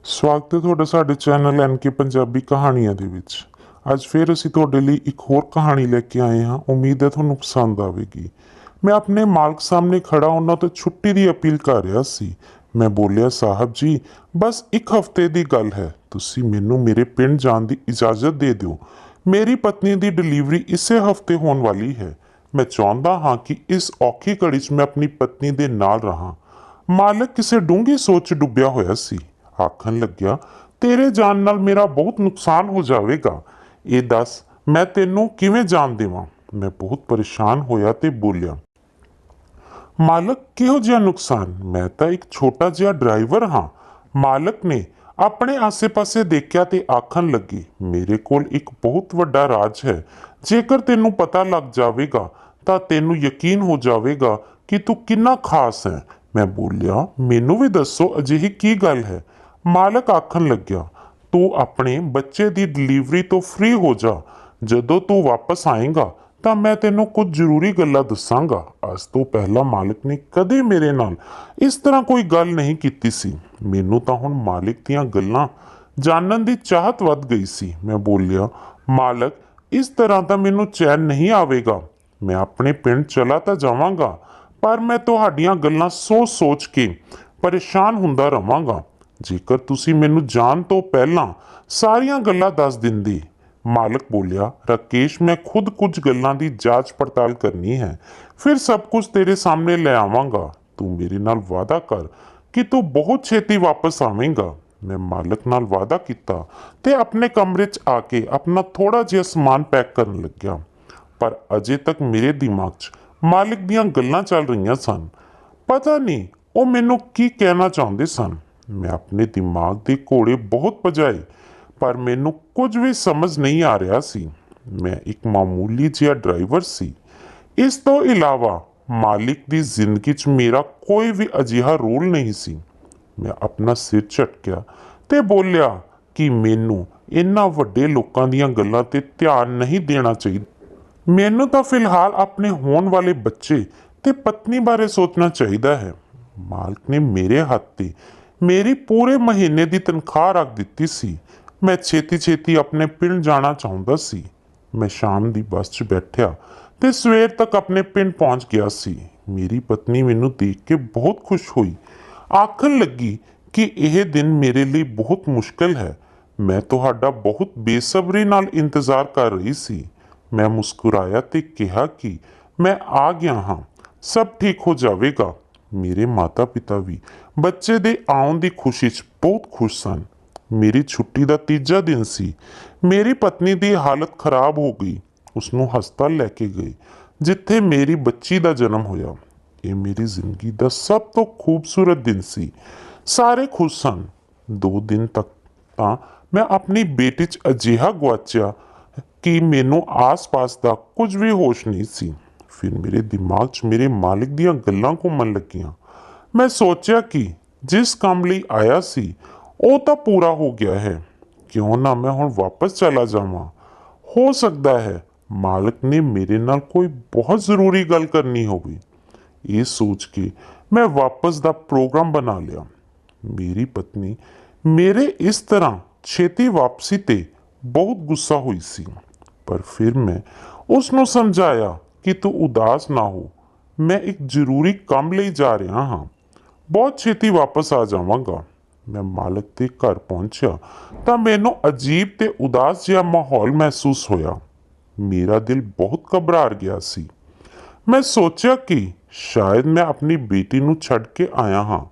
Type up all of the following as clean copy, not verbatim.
ਸਵਾਗਤ ਹੈ ਤੁਹਾਡਾ ਸਾਡੇ ਚੈਨਲ ਐਨਕੇ ਪੰਜਾਬੀ ਕਹਾਣੀਆਂ ਦੇ ਵਿੱਚ। ਅੱਜ ਫਿਰ ਅਸੀਂ ਤੁਹਾਡੇ ਲਈ ਇੱਕ ਹੋਰ ਕਹਾਣੀ ਲੈ ਕੇ ਆਏ ਹਾਂ। ਉਮੀਦ ਹੈ ਤੁਹਾਨੂੰ ਪਸੰਦ ਆਵੇਗੀ। ਮੈਂ ਆਪਣੇ ਮਾਲਕ ਸਾਹਮਣੇ ਖੜਾ ਉਹਨਾਂ ਤੋਂ ਛੁੱਟੀ ਦੀ ਅਪੀਲ ਕਰ ਰਿਹਾ ਸੀ। ਮੈਂ ਬੋਲਿਆ, ਸਾਹਿਬ ਜੀ, ਬਸ ਇੱਕ ਹਫ਼ਤੇ ਦੀ ਗੱਲ ਹੈ, ਤੁਸੀਂ ਮੈਨੂੰ ਮੇਰੇ ਪਿੰਡ ਜਾਣ ਦੀ ਇਜਾਜ਼ਤ ਦੇ ਦਿਓ। ਮੇਰੀ ਪਤਨੀ ਦੀ ਡਿਲੀਵਰੀ ਇਸੇ ਹਫ਼ਤੇ ਹੋਣ ਵਾਲੀ ਹੈ। ਮੈਂ ਚਾਹੁੰਦਾ ਹਾਂ ਕਿ ਇਸ ਔਖੀ ਘੜੀ 'ਚ ਮੈਂ ਆਪਣੀ ਪਤਨੀ ਦੇ ਨਾਲ ਰਹਾਂ। ਮਾਲਕ ਕਿਸੇ ਡੂੰਘੀ ਸੋਚ 'ਚ ਡੁੱਬਿਆ ਹੋਇਆ ਸੀ। ਆਖਣ ਲੱਗਿਆ, ਤੇਰੇ ਜਾਣ ਨਾਲ ਮੇਰਾ ਬਹੁਤ ਨੁਕਸਾਨ ਹੋ ਜਾਵੇਗਾ। ਇਹ ਦੱਸ ਮੈਂ ਤੈਨੂੰ ਕਿਵੇਂ ਜਾਣ ਦੇਵਾਂ। ਮੈਂ ਬਹੁਤ ਪਰੇਸ਼ਾਨ ਹੋਇਆ ਤੇ ਬੋਲਿਆ, ਮਾਲਕ, ਕਿਹੋ ਜਿਹਾ ਨੁਕਸਾਨ? ਮੈਂ ਤਾਂ ਇੱਕ ਛੋਟਾ ਜਿਹਾ ਡਰਾਈਵਰ ਹਾਂ। ਮਾਲਕ ਨੇ ਆਪਣੇ ਆਸੇ-ਪਾਸੇ ਦੇਖਿਆ ਤੇ ਆਖਣ ਲੱਗੇ, ਮੇਰੇ ਕੋਲ ਇੱਕ ਬਹੁਤ ਵੱਡਾ ਰਾਜ ਹੈ। ਜੇਕਰ ਤੈਨੂੰ ਪਤਾ ਲੱਗ ਜਾਵੇਗਾ ਤਾਂ ਤੈਨੂੰ ਯਕੀਨ ਹੋ ਜਾਵੇਗਾ ਕਿ ਤੂੰ ਕਿੰਨਾ ਖਾਸ ਹੈ। ਮੈਂ ਬੋਲਿਆ, ਮੈਨੂੰ ਵੀ ਦੱਸੋ, ਅਜਿਹੀ ਕੀ ਗੱਲ ਹੈ? ਮਾਲਕ ਆਖਣ ਲੱਗਿਆ, ਤੂੰ ਆਪਣੇ ਬੱਚੇ ਦੀ ਡਿਲੀਵਰੀ ਤੋਂ ਫ੍ਰੀ ਹੋ ਜਾ। ਜਦੋਂ ਤੂੰ ਵਾਪਸ ਆਏਗਾ ਤਾਂ ਮੈਂ ਤੈਨੂੰ ਕੁਝ ਜ਼ਰੂਰੀ ਗੱਲਾਂ ਦੱਸਾਂਗਾ। ਅੱਜ ਤੋਂ ਪਹਿਲਾਂ ਮਾਲਕ ਨੇ ਕਦੇ ਮੇਰੇ ਨਾਲ ਇਸ ਤਰ੍ਹਾਂ ਕੋਈ ਗੱਲ ਨਹੀਂ ਕੀਤੀ ਸੀ। ਮੈਨੂੰ ਤਾਂ ਹੁਣ ਮਾਲਕ ਦੀਆਂ ਗੱਲਾਂ ਜਾਣਨ ਦੀ ਚਾਹਤ ਵੱਧ ਗਈ ਸੀ। ਮੈਂ ਬੋਲਿਆ, ਮਾਲਕ, ਇਸ ਤਰ੍ਹਾਂ ਤਾਂ ਮੈਨੂੰ ਚੈਨ ਨਹੀਂ ਆਵੇਗਾ। ਮੈਂ ਆਪਣੇ ਪਿੰਡ ਚਲਾ ਤਾਂ ਜਾਵਾਂਗਾ, ਪਰ ਮੈਂ ਤੁਹਾਡੀਆਂ ਗੱਲਾਂ ਸੋਚ ਕੇ ਪਰੇਸ਼ਾਨ ਹੁੰਦਾ ਰਵਾਂਗਾ। ਜੇਕਰ ਤੁਸੀਂ ਮੈਨੂੰ ਜਾਣ ਤੋਂ ਪਹਿਲਾਂ ਸਾਰੀਆਂ ਗੱਲਾਂ ਦੱਸ ਦਿੰਦੇ। ਮਾਲਕ ਬੋਲਿਆ, ਰਾਕੇਸ਼, ਮੈਂ ਖੁਦ ਕੁਝ ਗੱਲਾਂ ਦੀ ਜਾਂਚ ਪੜਤਾਲ ਕਰਨੀ ਹੈ, ਫਿਰ ਸਭ ਕੁਝ ਤੇਰੇ ਸਾਹਮਣੇ ਲੈ ਆਵਾਂਗਾ। ਤੂੰ ਮੇਰੇ ਨਾਲ ਵਾਅਦਾ ਕਰ ਕਿ ਤੂੰ ਬਹੁਤ ਛੇਤੀ ਵਾਪਸ ਆਵੇਂਗਾ। ਮੈਂ ਮਾਲਕ ਨਾਲ ਵਾਅਦਾ ਕੀਤਾ ਤੇ ਆਪਣੇ ਕਮਰੇ 'ਚ ਆ ਕੇ ਆਪਣਾ ਥੋੜਾ ਜਿਹਾ ਸਮਾਨ ਪੈਕ ਕਰਨ ਲੱਗਿਆ। ਪਰ ਅਜੇ ਤੱਕ ਮੇਰੇ ਦਿਮਾਗ 'ਚ ਮਾਲਕ ਦੀਆਂ ਗੱਲਾਂ ਚੱਲ ਰਹੀਆਂ ਸਨ। ਪਤਾ ਨਹੀਂ ਉਹ ਮੈਨੂੰ ਕੀ ਕਹਿਣਾ ਚਾਹੁੰਦੇ ਸਨ। ਮੈਂ ਆਪਣੇ ਦਿਮਾਗ ਦੇ ਘੋੜੇ ਬਹੁਤ ਭਜਾਏ, ਪਰ ਮੈਨੂੰ ਕੁਝ ਵੀ ਸਮਝ ਨਹੀਂ ਆ ਰਿਹਾ ਸੀ। ਮੈਂ ਇੱਕ ਮਾਮੂਲੀ ਜਿਹਾ ਡਰਾਈਵਰ ਸੀ। ਇਸ ਤੋਂ ਇਲਾਵਾ ਮਾਲਿਕ ਦੀ ਜ਼ਿੰਦਗੀ 'ਚ ਮੇਰਾ ਕੋਈ ਵੀ ਅਜਿਹਾ ਰੋਲ ਨਹੀਂ ਸੀ। ਮੈਂ ਆਪਣਾ ਸਿਰ ਝਟਕਿਆ ਤੇ ਬੋਲਿਆ ਕਿ ਮੈਨੂੰ ਇਹਨਾਂ ਵੱਡੇ ਲੋਕਾਂ ਦੀਆਂ ਗੱਲਾਂ ਤੇ ਧਿਆਨ ਨਹੀਂ ਦੇਣਾ ਚਾਹੀਦਾ। ਮੈਨੂੰ ਤਾਂ ਫਿਲਹਾਲ ਆਪਣੇ ਹੋਣ ਵਾਲੇ ਬੱਚੇ ਤੇ ਪਤਨੀ ਬਾਰੇ ਸੋਚਣਾ ਚਾਹੀਦਾ ਹੈ। ਮਾਲਕ ਨੇ ਮੇਰੇ ਹੱਥ ਤੇ ਮੇਰੀ ਪੂਰੇ ਮਹੀਨੇ ਦੀ ਤਨਖਾਹ ਰੱਖ ਦਿੱਤੀ ਸੀ। ਮੈਂ ਛੇਤੀ ਆਪਣੇ ਪਿੰਡ ਜਾਣਾ ਚਾਹੁੰਦਾ ਸੀ। ਮੈਂ ਸ਼ਾਮ ਦੀ ਬੱਸ 'ਚ ਬੈਠਿਆ ਤੇ ਸਵੇਰ ਤੱਕ ਆਪਣੇ ਪਿੰਡ ਪਹੁੰਚ ਗਿਆ ਸੀ। ਮੇਰੀ ਪਤਨੀ ਮੈਨੂੰ ਦੇਖ ਕੇ ਬਹੁਤ ਖੁਸ਼ ਹੋਈ। ਆਖਣ ਲੱਗੀ ਕਿ ਇਹ ਦਿਨ ਮੇਰੇ ਲਈ ਬਹੁਤ ਮੁਸ਼ਕਲ ਹੈ। ਮੈਂ ਤੁਹਾਡਾ ਬਹੁਤ ਬੇਸਬਰੀ ਨਾਲ ਇੰਤਜ਼ਾਰ ਕਰ ਰਹੀ ਸੀ। ਮੈਂ ਮੁਸਕਰਾਇਆ ਤੇ ਕਿਹਾ ਕਿ ਮੈਂ ਆ ਗਿਆ ਹਾਂ, ਸਭ ਠੀਕ ਹੋ ਜਾਵੇਗਾ। ਮੇਰੇ ਮਾਤਾ-ਪਿਤਾ ਵੀ ਬੱਚੇ ਦੇ ਆਉਣ ਦੀ ਖੁਸ਼ੀ 'ਚ ਬਹੁਤ ਖੁਸ਼ ਸਨ। ਮੇਰੀ ਛੁੱਟੀ ਦਾ ਤੀਜਾ ਦਿਨ ਸੀ। ਮੇਰੀ ਪਤਨੀ ਦੀ ਹਾਲਤ ਖਰਾਬ ਹੋ ਗਈ। ਉਸਨੂੰ ਹਸਪਤਾਲ ਲੈ ਕੇ ਗਏ, ਜਿੱਥੇ ਮੇਰੀ ਬੱਚੀ ਦਾ ਜਨਮ ਹੋਇਆ। ਇਹ ਮੇਰੀ ਜ਼ਿੰਦਗੀ ਦਾ ਸਭ ਤੋਂ ਖੂਬਸੂਰਤ ਦਿਨ ਸੀ। ਸਾਰੇ ਖੁਸ਼ ਸਨ। 2 ਦਿਨ ਤੱਕ ਤਾਂ ਮੈਂ ਆਪਣੀ ਬੇਟੀ 'ਚ ਅਜਿਹਾ ਗੁਆਚਿਆ ਕਿ ਮੈਨੂੰ ਆਸ-ਪਾਸ ਦਾ ਕੁਝ ਵੀ ਹੋਸ਼ ਨਹੀਂ ਸੀ। ਫਿਰ ਮੇਰੇ ਦਿਮਾਗ 'ਚ ਮੇਰੇ ਮਾਲਿਕ ਦੀਆਂ ਗੱਲਾਂ ਘੁੰਮਣ ਲੱਗੀਆਂ। ਮੈਂ ਸੋਚਿਆ ਕਿ ਜਿਸ ਕੰਮ ਲਈ ਆਇਆ ਸੀ ਉਹ ਤਾਂ ਪੂਰਾ ਹੋ ਗਿਆ ਹੈ। ਕਿਉਂ ਨਾ ਮੈਂ ਹੁਣ ਵਾਪਸ ਚਲਾ ਜਾਵਾਂ। ਹੋ ਸਕਦਾ ਹੈ ਮਾਲਕ ਨੇ ਮੇਰੇ ਨਾਲ ਕੋਈ ਬਹੁਤ ਜ਼ਰੂਰੀ ਗੱਲ ਕਰਨੀ ਹੋਵੇ। ਇਹ ਸੋਚ ਕੇ ਮੈਂ ਵਾਪਸ ਦਾ ਪ੍ਰੋਗਰਾਮ ਬਣਾ ਲਿਆ। ਮੇਰੀ ਪਤਨੀ ਮੇਰੇ ਇਸ ਤਰ੍ਹਾਂ ਛੇਤੀ ਵਾਪਸੀ ਤੇ ਬਹੁਤ ਗੁੱਸਾ ਹੋਈ ਸੀ, ਪਰ ਫਿਰ ਮੈਂ ਉਸ ਨੂੰ ਸਮਝਾਇਆ ਕਿ ਤੂੰ ਉਦਾਸ ਨਾ ਹੋ, ਮੈਂ ਇੱਕ ਜ਼ਰੂਰੀ ਕੰਮ ਲਈ ਜਾ ਰਿਹਾ ਹਾਂ, ਬਹੁਤ ਛੇਤੀ ਵਾਪਸ ਆ ਜਾਵਾਂਗਾ। ਮੈਂ ਮਾਲਕ ਦੇ ਘਰ ਪਹੁੰਚਿਆ ਤਾਂ ਮੈਨੂੰ ਅਜੀਬ ਤੇ ਉਦਾਸ ਜਿਹਾ ਮਾਹੌਲ ਮਹਿਸੂਸ ਹੋਇਆ। ਮੇਰਾ ਦਿਲ ਬਹੁਤ ਘਬਰਾ ਗਿਆ ਸੀ। ਮੈਂ ਸੋਚਿਆ ਕਿ ਸ਼ਾਇਦ ਮੈਂ ਆਪਣੀ ਬੇਟੀ ਨੂੰ ਛੱਡ ਕੇ ਆਇਆ ਹਾਂ,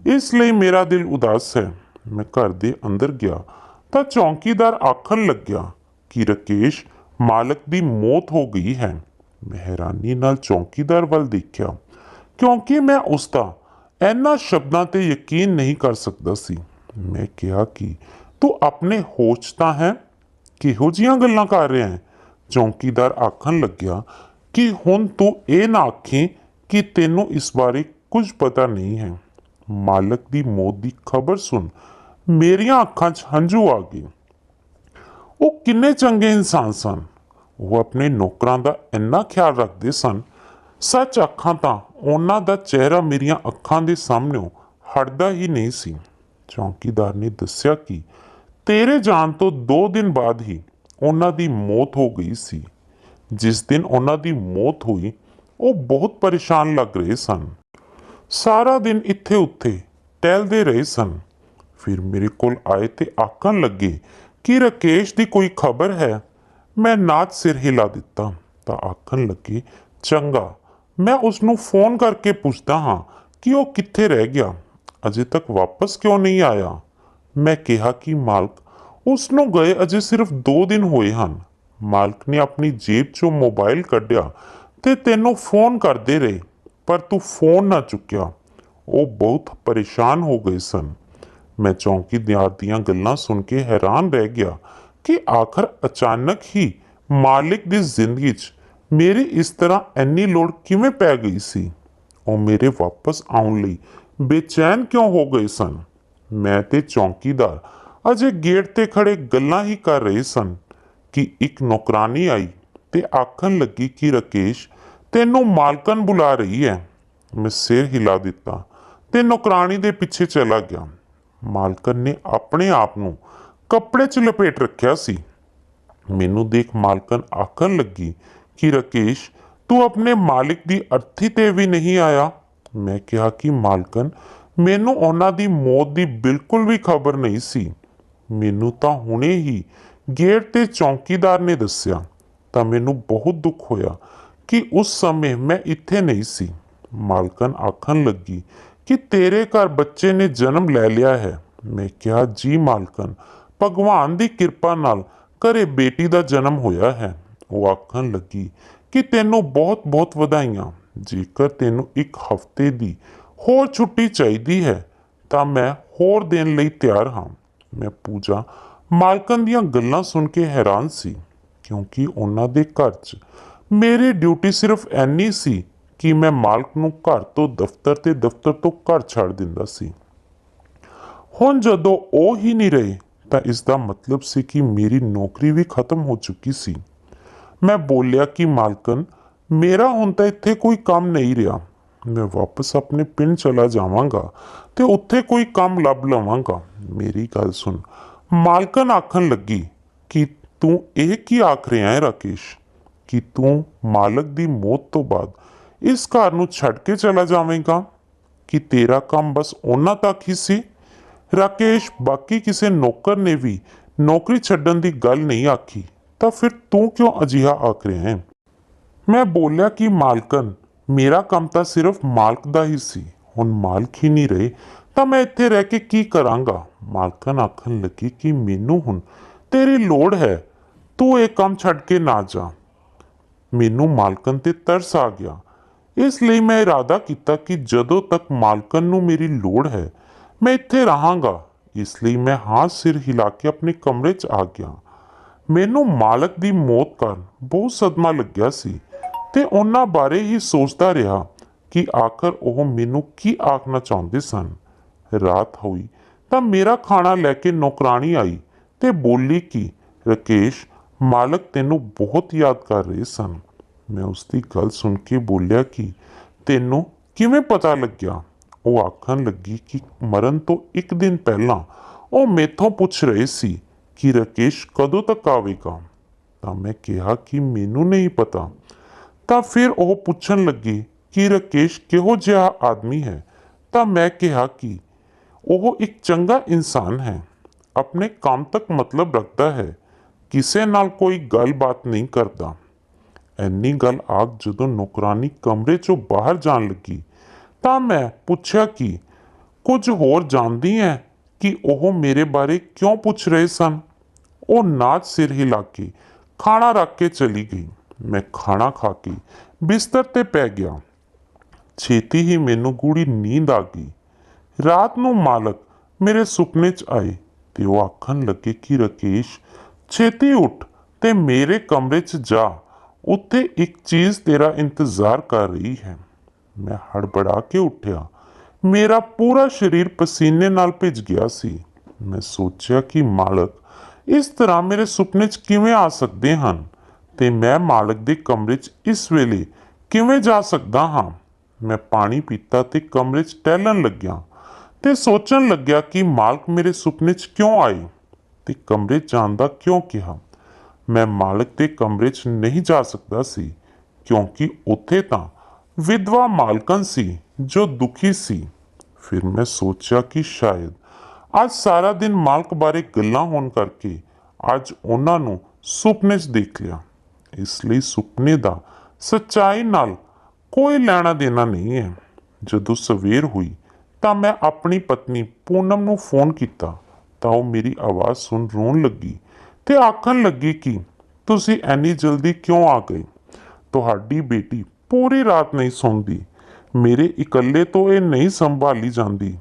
ਇਸ ਲਈ ਮੇਰਾ ਦਿਲ ਉਦਾਸ ਹੈ। ਮੈਂ ਘਰ ਦੇ ਅੰਦਰ ਗਿਆ ਤਾਂ ਚੌਕੀਦਾਰ ਆਖਣ ਲੱਗਿਆ ਕਿ ਰਾਕੇਸ਼, ਮਾਲਕ ਦੀ ਮੌਤ ਹੋ ਗਈ ਹੈ। ਮੈਂ ਹੈਰਾਨੀ ਨਾਲ ਚੌਕੀਦਾਰ ਵੱਲ ਦੇਖਿਆ, ਕਿਉਂਕਿ ਮੈਂ ਉਸਦਾ ਇਹਨਾਂ ਸ਼ਬਦਾਂ ਤੇ ਯਕੀਨ ਨਹੀਂ ਕਰ ਸਕਦਾ ਸੀ। ਮੈਂ ਕਿਹਾ ਕਿ ਤੂੰ ਆਪਣੇ ਹੋਸ਼ 'ਚ ਤਾਂ ਹੈ? ਕਿਹੋ ਜਿਹੀਆਂ ਗੱਲਾਂ ਕਰ ਰਿਹਾ ਹੈ? ਚੌਕੀਦਾਰ ਆਖਣ ਲੱਗਿਆ ਕਿ ਹੁਣ ਤੂੰ ਇਹ ਨਾ ਆਖੀਂ ਕਿ ਤੈਨੂੰ ਇਸ ਬਾਰੇ ਕੁਝ ਪਤਾ ਨਹੀਂ ਹੈ। ਮਾਲਕ ਦੀ ਮੌਤ ਦੀ ਖਬਰ ਸੁਣ ਮੇਰੀਆਂ ਅੱਖਾਂ 'ਚ ਹੰਝੂ ਆ ਗਏ। ਉਹ ਕਿੰਨੇ ਚੰਗੇ ਇਨਸਾਨ ਸਨ। ਉਹ ਆਪਣੇ ਨੌਕਰਾਂ ਦਾ ਇੰਨਾ ਖਿਆਲ ਰੱਖਦੇ ਸਨ। ਸੱਚ ਆਖਾਂ ਤਾਂ ਉਹਨਾਂ ਦਾ ਚਿਹਰਾ ਮੇਰੀਆਂ ਅੱਖਾਂ ਦੇ ਸਾਹਮਣੋਂ ਹਟਦਾ ਹੀ ਨਹੀਂ ਸੀ। ਚੌਂਕੀਦਾਰ ਨੇ ਦੱਸਿਆ ਕਿ ਤੇਰੇ ਜਾਣ ਤੋਂ 2 ਦਿਨ ਬਾਅਦ ਹੀ ਉਹਨਾਂ ਦੀ ਮੌਤ ਹੋ ਗਈ ਸੀ। ਜਿਸ ਦਿਨ ਉਹਨਾਂ ਦੀ ਮੌਤ ਹੋਈ ਉਹ ਬਹੁਤ ਪਰੇਸ਼ਾਨ ਲੱਗ ਰਹੇ ਸਨ। ਸਾਰਾ ਦਿਨ ਇੱਥੇ ਉੱਥੇ ਟਹਿਲਦੇ ਰਹੇ ਸਨ। ਫਿਰ ਮੇਰੇ ਕੋਲ ਆਏ ਤੇ ਆਖਣ ਲੱਗੇ ਕਿ ਰਾਕੇਸ਼ ਦੀ ਕੋਈ ਖਬਰ ਹੈ। ਮੈਂ ਨਾਚ ਸਿਰ ਹਿਲਾ ਦਿੱਤਾ ਤਾਂ ਆਖਣ ਲੱਗੇ, ਚੰਗਾ, ਮੈਂ ਉਸ ਨੂੰ ਫੋਨ ਕਰਕੇ ਪੁੱਛਦਾ ਹਾਂ ਕਿ ਉਹ ਕਿੱਥੇ ਰਹਿ ਗਿਆ, ਅਜੇ ਤੱਕ ਵਾਪਸ ਕਿਉਂ ਨਹੀਂ ਆਇਆ। ਮੈਂ ਕਿਹਾ ਕਿ ਮਾਲਕ, ਉਸ ਨੂੰ ਗਏ ਅਜੇ ਸਿਰਫ 2 ਦਿਨ ਹੋਏ ਹਨ। ਮਾਲਕ ਨੇ ਆਪਣੀ ਜੇਬ ਚੋਂ ਮੋਬਾਈਲ ਕੱਢਿਆ ਤੇ ਤੈਨੂੰ ਫੋਨ ਕਰਦੇ ਰਹੇ, ਪਰ ਤੂੰ ਫੋਨ ਨਾ ਚੁੱਕਿਆ। ਉਹ ਬਹੁਤ ਪਰੇਸ਼ਾਨ ਹੋ ਗਏ ਸਨ। ਮੈਂ ਚੌਂਕੀਦਾਰ ਦੀਆਂ ਗੱਲਾਂ ਸੁਣ ਕੇ ਹੈਰਾਨ ਰਹਿ ਗਿਆ ਕਿ ਆਖਰ ਅਚਾਨਕ ਹੀ ਮਾਲਿਕ ਦੀ ਜ਼ਿੰਦਗੀ 'ਚ ਮੇਰੀ ਇਸ ਤਰ੍ਹਾਂ ਇੰਨੀ ਲੋੜ ਕਿਵੇਂ ਪੈ ਗਈ ਸੀ। ਉਹ ਮੇਰੇ ਵਾਪਸ ਆਉਣ ਲਈ ਬੇਚੈਨ ਕਿਉਂ ਹੋ ਗਏ ਸਨ। ਮੈਂ ਤੇ ਚੌਂਕੀਦਾਰ ਅਜੇ ਗੇਟ ਤੇ ਖੜੇ ਗੱਲਾਂ ਹੀ ਕਰ ਰਹੇ ਸਨ ਕਿ ਇੱਕ ਨੌਕਰਾਨੀ ਆਈ ਤੇ ਆਖਣ ਲੱਗੀ ਕਿ ਰਾਕੇਸ਼, ਤੈਨੂੰ ਮਾਲਕਨ ਬੁਲਾ ਰਹੀ ਹੈ। ਮੈਂ ਸਿਰ ਹਿਲਾ ਦਿੱਤਾ ਤੇ ਨੌਕਰਾਨੀ ਦੇ ਪਿੱਛੇ ਚਲਾ ਗਿਆ। ਮਾਲਕਨ ਨੇ ਆਪਣੇ ਆਪ ਨੂੰ ਕੱਪੜੇ 'ਚ ਲਪੇਟ ਰੱਖਿਆ ਸੀ। ਮੈਨੂੰ ਦੇਖ ਮਾਲਕਨ ਆਖਣ ਲੱਗੀ ਕਿ ਰਾਕੇਸ਼, ਤੂੰ ਆਪਣੇ ਮਾਲਿਕ ਦੀ ਅਰਥੀ ਤੇ ਵੀ ਨਹੀਂ ਆਇਆ। ਮੈਂ ਕਿਹਾ ਕਿ ਮਾਲਕਨ, ਮੈਨੂੰ ਉਹਨਾਂ ਦੀ ਮੌਤ ਦੀ ਬਿਲਕੁਲ ਵੀ ਖਬਰ ਨਹੀਂ ਸੀ। ਮੈਨੂੰ ਤਾਂ ਹੁਣੇ ਹੀ ਗੇਟ ਤੇ ਚੌਂਕੀਦਾਰ ਨੇ ਦੱਸਿਆ ਤਾਂ ਮੈਨੂੰ ਬਹੁਤ ਦੁੱਖ ਹੋਇਆ ਕਿ ਉਸ ਸਮੇਂ ਮੈਂ ਇੱਥੇ ਨਹੀਂ ਸੀ। ਮਾਲਕਨ ਆਖਣ ਲੱਗੀ ਕਿ ਤੇਰੇ ਘਰ ਬੱਚੇ ਨੇ ਜਨਮ ਲੈ ਲਿਆ ਹੈ। ਮੈਂ ਕਿਹਾ, ਜੀ ਮਾਲਕਨ, ਭਗਵਾਨ ਦੀ ਕਿਰਪਾ ਨਾਲ ਘਰੇ ਬੇਟੀ ਦਾ ਜਨਮ ਹੋਇਆ ਹੈ। ਉਹ ਆਖਣ ਲੱਗੀ ਕਿ ਤੈਨੂੰ ਬਹੁਤ ਬਹੁਤ ਵਧਾਈਆਂ। ਜੇਕਰ ਤੈਨੂੰ 1 ਹਫ਼ਤੇ ਦੀ ਹੋਰ ਛੁੱਟੀ ਚਾਹੀਦੀ ਹੈ ਤਾਂ ਮੈਂ ਹੋਰ ਦੇਣ ਲਈ ਤਿਆਰ ਹਾਂ। ਮੈਂ ਪੂਜਾ ਮਾਲਕਨ ਦੀਆਂ ਗੱਲਾਂ ਸੁਣ ਕੇ ਹੈਰਾਨ ਸੀ, ਕਿਉਂਕਿ ਉਹਨਾਂ ਦੇ ਘਰ 'ਚ ਮੇਰੀ ਡਿਊਟੀ ਸਿਰਫ ਇੰਨੀ ਸੀ ਕਿ ਮੈਂ ਮਾਲਕ ਨੂੰ ਘਰ ਤੋਂ ਦਫ਼ਤਰ ਤੇ ਦਫ਼ਤਰ ਤੋਂ ਘਰ ਛੱਡ ਦਿੰਦਾ ਸੀ। ਹੁਣ ਜਦੋਂ ਉਹ ਹੀ ਨਹੀਂ ਰਹੇ ਤਾਂ ਇਸ ਦਾ ਮਤਲਬ ਸੀ ਕਿ ਮੇਰੀ ਨੌਕਰੀ ਵੀ ਖਤਮ ਹੋ ਚੁੱਕੀ ਸੀ। ਮੈਂ ਬੋਲਿਆ ਕਿ ਮਾਲਕਨ, ਮੇਰਾ ਹੁਣ ਤਾਂ ਇੱਥੇ ਕੋਈ ਕੰਮ ਨਹੀਂ ਰਿਹਾ। ਮੈਂ ਵਾਪਸ ਆਪਣੇ ਪਿੰਡ ਚਲਾ ਜਾਵਾਂਗਾ ਤੇ ਉੱਥੇ ਕੋਈ ਕੰਮ ਲੱਭ ਲਵਾਂਗਾ। ਮੇਰੀ ਗੱਲ ਸੁਣ। ਮਾਲਕਨ ਆਖਣ ਲੱਗੀ ਕਿ ਤੂੰ ਇਹ ਕੀ ਆਖ ਰਿਹਾ ਹੈ ਰਾਕੇਸ਼, ਕਿ ਤੂੰ ਮਾਲਕ ਦੀ ਮੌਤ ਤੋਂ ਬਾਅਦ ਇਸ ਘਰ ਨੂੰ ਛੱਡ ਕੇ ਚਲਾ ਜਾਵੇਂਗਾ, ਕਿ ਤੇਰਾ ਕੰਮ ਬਸ ਉਹਨਾਂ ਤੱਕ ਹੀ ਸੀ। ਰਾਕੇਸ਼, ਬਾਕੀ ਕਿਸੇ ਨੌਕਰ ਨੇ ਵੀ ਨੌਕਰੀ ਛੱਡਣ ਦੀ ਗੱਲ ਨਹੀਂ ਆਖੀ, ਤਾਂ ਫਿਰ ਤੂੰ ਕਿਉਂ ਅਜਿਹਾ ਆਖ ਰਿਹਾ ਹੈ। ਮੈਂ ਬੋਲਿਆ ਕਿ ਮਾਲਕਨ, ਮੇਰਾ ਕੰਮ ਤਾਂ ਸਿਰਫ ਮਾਲਕ ਦਾ ਹੀ ਸੀ। ਹੁਣ ਮਾਲਕ ਹੀ ਨਹੀਂ ਰਹੇ ਤਾਂ ਮੈਂ ਇੱਥੇ ਰਹਿ ਕੇ ਕੀ ਕਰਾਂਗਾ। ਮਾਲਕਨ ਆਖਣ ਲੱਗੀ ਕਿ ਮੈਨੂੰ ਹੁਣ ਤੇਰੀ ਲੋੜ ਹੈ, ਤੂੰ ਇਹ ਕੰਮ ਛੱਡ ਕੇ ਨਾ ਜਾ। ਮੈਨੂੰ ਮਾਲਕਨ ਤੇ ਤਰਸ ਆ ਗਿਆ। ਇਸ ਲਈ ਮੈਂ ਇਰਾਦਾ ਕੀਤਾ ਕਿ ਜਦੋਂ ਤੱਕ ਮਾਲਕਨ ਨੂੰ ਮੇਰੀ ਲੋੜ ਹੈ ਮੈਂ ਇੱਥੇ ਰਹਾਂਗਾ। ਇਸ ਲਈ ਮੈਂ ਹਾਂ ਸਿਰ ਹਿਲਾ ਕੇ ਆਪਣੇ ਕਮਰੇ 'ਚ ਆ ਗਿਆ। ਮੈਨੂੰ ਮਾਲਕ ਦੀ ਮੌਤ ਕਾਰਨ ਬਹੁਤ ਸਦਮਾ ਲੱਗਿਆ ਸੀ ਤੇ ਉਹਨਾਂ ਬਾਰੇ ਹੀ ਸੋਚਦਾ ਰਿਹਾ ਕਿ ਆਖਰ ਉਹ ਮੈਨੂੰ ਕੀ ਆਖਣਾ ਚਾਹੁੰਦੇ ਸਨ। ਰਾਤ ਹੋਈ ਤਾਂ ਮੇਰਾ ਖਾਣਾ ਲੈ ਕੇ ਨੌਕਰਾਣੀ ਆਈ ਤੇ ਬੋਲੀ ਕਿ ਰਾਕੇਸ਼, ਮਾਲਕ ਤੈਨੂੰ ਬਹੁਤ ਯਾਦ ਕਰ ਰਹੇ ਸਨ। ਮੈਂ ਉਸ ਦੀ ਗੱਲ ਸੁਣ ਕੇ ਬੋਲਿਆ ਕਿ ਤੈਨੂੰ ਕਿਵੇਂ ਪਤਾ ਲੱਗਿਆ। ਉਹ ਆਖਣ ਲੱਗੀ ਕਿ ਮਰਨ ਤੋਂ 1 ਦਿਨ ਪਹਿਲਾਂ ਉਹ ਮੈਥੋਂ ਪੁੱਛ ਰਹੇ ਸੀ ਕਿ ਰਾਕੇਸ਼ ਕਦੋਂ ਤੱਕ ਆਵੇਗਾ। ਤਾਂ ਮੈਂ ਕਿਹਾ ਕਿ ਮੈਨੂੰ ਨਹੀਂ ਪਤਾ। ਤਾਂ ਫਿਰ ਉਹ ਪੁੱਛਣ ਲੱਗੀ ਕਿ ਰਾਕੇਸ਼ ਕਿਹੋ ਜਿਹਾ ਆਦਮੀ ਹੈ। ਤਾਂ ਮੈਂ ਕਿਹਾ ਕਿ ਉਹ ਇੱਕ ਚੰਗਾ ਇਨਸਾਨ ਹੈ, ਆਪਣੇ ਕੰਮ ਤੱਕ ਮਤਲਬ ਰੱਖਦਾ ਹੈ, ਕਿਸੇ ਨਾਲ ਕੋਈ ਗੱਲਬਾਤ ਨਹੀਂ ਕਰਦਾ। ਇੰਨੀ ਗੱਲ ਆਖ ਜਦੋਂ ਨੌਕਰਾਨੀ ਕਮਰੇ 'ਚੋਂ ਬਾਹਰ ਜਾਣ ਲੱਗੀ ਤਾਂ ਮੈਂ ਪੁੱਛਿਆ ਕਿ ਕੁਝ ਹੋਰ ਜਾਣਦੀ ਹੈ ਕਿ ਉਹ ਮੇਰੇ ਬਾਰੇ ਕਿਉਂ ਪੁੱਛ ਰਹੇ ਸਨ। ਉਹ ਨਾਚ ਸਿਰ ਹਿਲਾ ਕੇ ਖਾਣਾ ਰੱਖ ਕੇ ਚਲੀ ਗਈ। ਮੈਂ ਖਾਣਾ ਖਾ ਕੇ ਬਿਸਤਰ ਤੇ ਪੈ ਗਿਆ। ਛੇਤੀ ਹੀ ਮੈਨੂੰ ਗੂੜੀ ਨੀਂਦ ਆ ਗਈ। ਰਾਤ ਨੂੰ ਮਾਲਕ ਮੇਰੇ ਸੁਪਨੇ 'ਚ ਆਏ ਤੇ ਉਹ ਆਖਣ ਲੱਗੇ ਕਿ ਰਾਕੇਸ਼, ਛੇਤੀ ਉੱਠ ਤੇ ਮੇਰੇ ਕਮਰੇ 'ਚ ਜਾ, ਉੱਥੇ ਇੱਕ ਚੀਜ਼ ਤੇਰਾ ਇੰਤਜ਼ਾਰ ਕਰ ਰਹੀ ਹੈ। ਮੈਂ ਹੜਬੜਾ ਕੇ ਉੱਠਿਆ। ਮੇਰਾ ਪੂਰਾ ਸਰੀਰ ਪਸੀਨੇ ਨਾਲ ਭਿੱਜ ਗਿਆ ਸੀ। ਮੈਂ ਸੋਚਿਆ ਕਿ ਮਾਲਕ ਇਸ ਤਰ੍ਹਾਂ ਮੇਰੇ ਸੁਪਨੇ 'ਚ ਕਿਵੇਂ ਆ ਸਕਦੇ ਹਨ ਤੇ ਮੈਂ ਮਾਲਕ ਦੇ ਕਮਰੇ 'ਚ ਇਸ ਵੇਲੇ ਕਿਵੇਂ ਜਾ ਸਕਦਾ ਹਾਂ। ਮੈਂ ਪਾਣੀ ਪੀਤਾ ਤੇ ਕਮਰੇ 'ਚ ਟਹਿਲਣ ਲੱਗਿਆ ਤੇ ਸੋਚਣ ਲੱਗਿਆ ਕਿ ਮਾਲਕ ਮੇਰੇ ਸੁਪਨੇ 'ਚ ਕਿਉਂ ਆਏ ਤੇ ਕਮਰੇ 'ਚ ਜਾਣ ਦਾ ਕਿਉਂ ਕਿਹਾ। ਮੈਂ ਮਾਲਕ ਦੇ ਕਮਰੇ 'ਚ ਨਹੀਂ ਜਾ ਸਕਦਾ ਸੀ ਕਿਉਂਕਿ ਉੱਥੇ ਤਾਂ ਵਿਧਵਾ ਮਾਲਕਨ ਸੀ ਜੋ ਦੁਖੀ ਸੀ। ਫਿਰ ਮੈਂ ਸੋਚਿਆ ਕਿ ਸ਼ਾਇਦ ਅੱਜ ਸਾਰਾ ਦਿਨ ਮਾਲਕ ਬਾਰੇ ਗੱਲਾਂ ਹੋਣ ਕਰਕੇ ਅੱਜ ਉਹਨਾਂ ਨੂੰ ਸੁਪਨੇ 'ਚ ਦੇਖ ਲਿਆ। ਇਸ ਲਈ ਸੁਪਨੇ ਦਾ ਸੱਚਾਈ ਨਾਲ ਕੋਈ ਲੈਣਾ ਦੇਣਾ ਨਹੀਂ ਹੈ। ਜਦੋਂ ਸਵੇਰ ਹੋਈ ਤਾਂ ਮੈਂ ਆਪਣੀ ਪਤਨੀ ਪੂਨਮ ਨੂੰ ਫੋਨ ਕੀਤਾ ਤਾਂ ਉਹ ਮੇਰੀ ਆਵਾਜ਼ ਸੁਣ ਰੋਣ ਲੱਗੀ ਤੇ ਆਖਣ ਲੱਗੀ ਕਿ ਤੁਸੀਂ ਇੰਨੀ ਜਲਦੀ ਕਿਉਂ ਆ ਗਏ। ਤੁਹਾਡੀ ਬੇਟੀ ਪੂਰੀ ਰਾਤ ਨਹੀਂ ਸੌਂਦੀ। ਮੇਰੇ ਇਕੱਲੇ ਤੋਂ ਇਹ ਨਹੀਂ ਸੰਭਾਲੀ ਜਾਂਦੀ।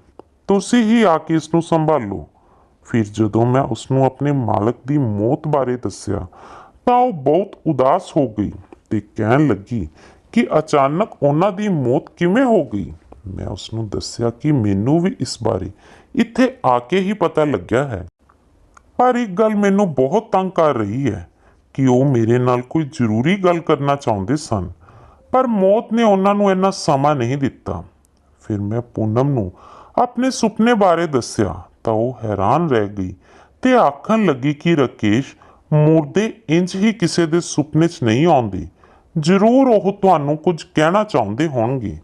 ਤੁਸੀਂ ਹੀ ਆ ਕੇ ਇਸ ਨੂੰ ਸੰਭਾਲੋ। ਫਿਰ ਜਦੋਂ ਮੈਂ ਉਸ ਨੂੰ ਆਪਣੇ ਮਾਲਕ ਦੀ ਮੌਤ ਬਾਰੇ ਦੱਸਿਆ ਤਾਂ ਉਹ ਬਹੁਤ ਉਦਾਸ ਹੋ ਗਈ ਤੇ ਕਹਿਣ ਲੱਗੀ ਕਿ ਅਚਾਨਕ ਉਹਨਾਂ ਦੀ ਮੌਤ ਕਿਵੇਂ ਹੋ ਗਈ। ਮੈਂ ਉਸ ਨੂੰ ਦੱਸਿਆ ਕਿ ਮੈਨੂੰ ਵੀ ਇਸ ਬਾਰੇ ਇੱਥੇ ਆ ਕੇ ਹੀ ਪਤਾ ਲੱਗਿਆ ਹੈ, ਪਰ ਇੱਕ ਗੱਲ ਮੈਨੂੰ ਬਹੁਤ ਤੰਗ ਕਰ ਰਹੀ ਹੈ ਕਿ ਉਹ ਮੇਰੇ ਨਾਲ ਕੋਈ ਜ਼ਰੂਰੀ ਗੱਲ ਕਰਨਾ ਚਾਹੁੰਦੇ ਸਨ, ਪਰ ਮੌਤ ਨੇ ਉਹਨਾਂ ਨੂੰ ਇੰਨਾ ਸਮਾਂ ਨਹੀਂ ਦਿੱਤਾ। ਫਿਰ ਮੈਂ ਪੂਨਮ ਨੂੰ ਆਪਣੇ ਸੁਪਨੇ ਬਾਰੇ ਦੱਸਿਆ ਤਾਂ ਉਹ ਹੈਰਾਨ ਰਹਿ ਗਈ ਤੇ ਆਖਣ ਲੱਗੀ ਕਿ ਰਾਕੇਸ਼, ਮੁਰਦੇ ਇੰਜ ਹੀ ਕਿਸੇ ਦੇ ਸੁਪਨੇ 'ਚ ਨਹੀਂ ਆਉਂਦੇ। ਜ਼ਰੂਰ ਉਹ ਤੁਹਾਨੂੰ ਕੁਝ ਕਹਿਣਾ ਚਾਹੁੰਦੇ ਹੋਣਗੇ।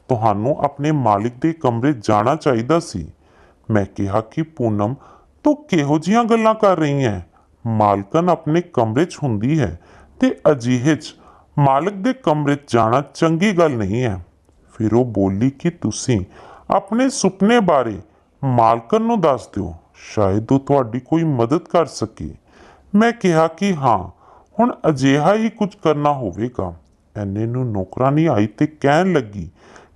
ਤੁਹਾਨੂੰ ਆਪਣੇ ਮਾਲਿਕ ਦੇ ਕਮਰੇ ਜਾਣਾ ਚਾਹੀਦਾ ਸੀ। ਮੈਂ ਕਿਹਾ ਕਿ ਪੂਨਮ, ਤੂੰ ਕਿਹੋ ਜਿਹੀਆਂ ਗੱਲਾਂ ਕਰ ਰਹੀ ਹੈ। ਮਾਲਕਨ ਆਪਣੇ ਕਮਰੇ 'ਚ ਹੁੰਦੀ ਹੈ ਤੇ ਅਜਿਹੇ 'ਚ ਮਾਲਕ ਦੇ ਕਮਰੇ 'ਚ ਜਾਣਾ ਚੰਗੀ ਗੱਲ ਨਹੀਂ ਹੈ। ਫਿਰ ਉਹ ਬੋਲੀ ਕਿ ਤੁਸੀਂ ਆਪਣੇ ਸੁਪਨੇ ਬਾਰੇ ਮਾਲਕਨ ਨੂੰ ਦੱਸ ਦਿਓ, ਸ਼ਾਇਦ ਉਹ ਤੁਹਾਡੀ ਕੋਈ ਮਦਦ ਕਰ ਸਕੇ। ਮੈਂ ਕਿਹਾ ਕਿ ਹਾਂ, ਹੁਣ ਅਜਿਹਾ ਹੀ ਕੁਝ ਕਰਨਾ ਹੋਵੇਗਾ। ਐਨੇ ਨੂੰ ਨੌਕਰਾਨੀ ਆਈ ਤੇ ਕਹਿਣ ਲੱਗੀ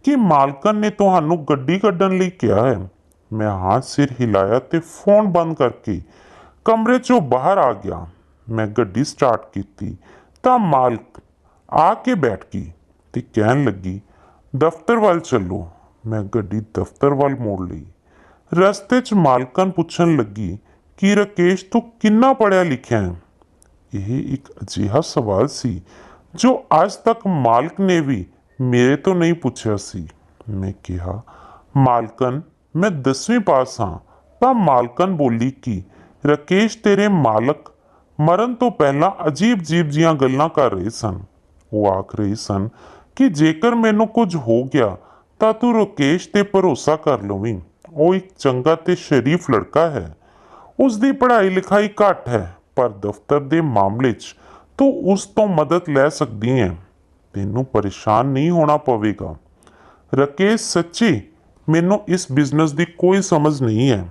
ਕਿ ਮਾਲਕਨ ਨੇ ਤੁਹਾਨੂੰ ਗੱਡੀ ਕੱਢਣ ਲਈ ਕਿਹਾ ਹੈ। ਮੈਂ ਹਾਂ ਸਿਰ ਹਿਲਾਇਆ ਤੇ ਫੋਨ ਬੰਦ ਕਰਕੇ ਕਮਰੇ 'ਚੋਂ ਬਾਹਰ ਆ ਗਿਆ। ਮੈਂ ਗੱਡੀ ਸਟਾਰਟ ਕੀਤੀ ਤਾਂ ਮਾਲਕ ਆ ਕੇ ਬੈਠ ਗਈ ਤੇ ਕਹਿਣ ਲੱਗੀ, ਦਫ਼ਤਰ ਵੱਲ ਚੱਲੋ। ਮੈਂ ਗੱਡੀ ਦਫ਼ਤਰ ਵੱਲ ਮੋੜ ਲਈ। ਰਸਤੇ 'ਚ ਮਾਲਕਨ ਪੁੱਛਣ ਲੱਗੀ ਕਿ ਰਾਕੇਸ਼, ਤੂੰ ਕਿੰਨਾ ਪੜ੍ਹਿਆ ਲਿਖਿਆ ਹੈ। ਇਹ ਇੱਕ ਅਜਿਹਾ ਸਵਾਲ ਸੀ ਜੋ ਅੱਜ ਤੱਕ ਮਾਲਕ ਨੇ ਵੀ ਮੇਰੇ ਤੋਂ ਨਹੀਂ ਪੁੱਛਿਆ ਸੀ। ਮੈਂ ਕਿਹਾ, ਮਾਲਕਨ, ਮੈਂ 10ਵੀਂ ਪਾਸ ਹਾਂ। ਤਾਂ ਮਾਲਕਨ ਬੋਲੀ ਕਿ ਰਾਕੇਸ਼, ਤੇਰੇ ਮਾਲਕ ਮਰਨ ਤੋਂ ਪਹਿਲਾਂ ਅਜੀਬ ਜਿਹੀਆਂ ਗੱਲਾਂ ਕਰ ਰਹੇ ਸਨ। ਉਹ ਆਖ ਰਹੇ ਸਨ ਕਿ ਜੇਕਰ ਮੈਨੂੰ ਕੁਝ ਹੋ ਗਿਆ ਤਾਂ ਤੂੰ ਰਾਕੇਸ਼ ਤੇ ਭਰੋਸਾ ਕਰ ਲਵੀਂ। ਉਹ ਇੱਕ ਚੰਗਾ ਤੇ ਸ਼ਰੀਫ ਲੜਕਾ ਹੈ। ਉਸ ਦੀ ਪੜ੍ਹਾਈ ਲਿਖਾਈ ਘੱਟ ਹੈ, ਪਰ ਦਫ਼ਤਰ ਦੇ ਮਾਮਲੇ 'ਚ ਤੂੰ ਉਸ ਤੋਂ ਮਦਦ ਲੈ ਸਕਦੀ ਹੈ। ਤੈਨੂੰ ਪਰੇਸ਼ਾਨ ਨਹੀਂ ਹੋਣਾ ਪਵੇਗਾ। ਰਾਕੇਸ਼, ਸੱਚੀ ਮੈਨੂੰ ਇਸ ਬਿਜ਼ਨਸ ਦੀ ਕੋਈ ਸਮਝ ਨਹੀਂ ਹੈ।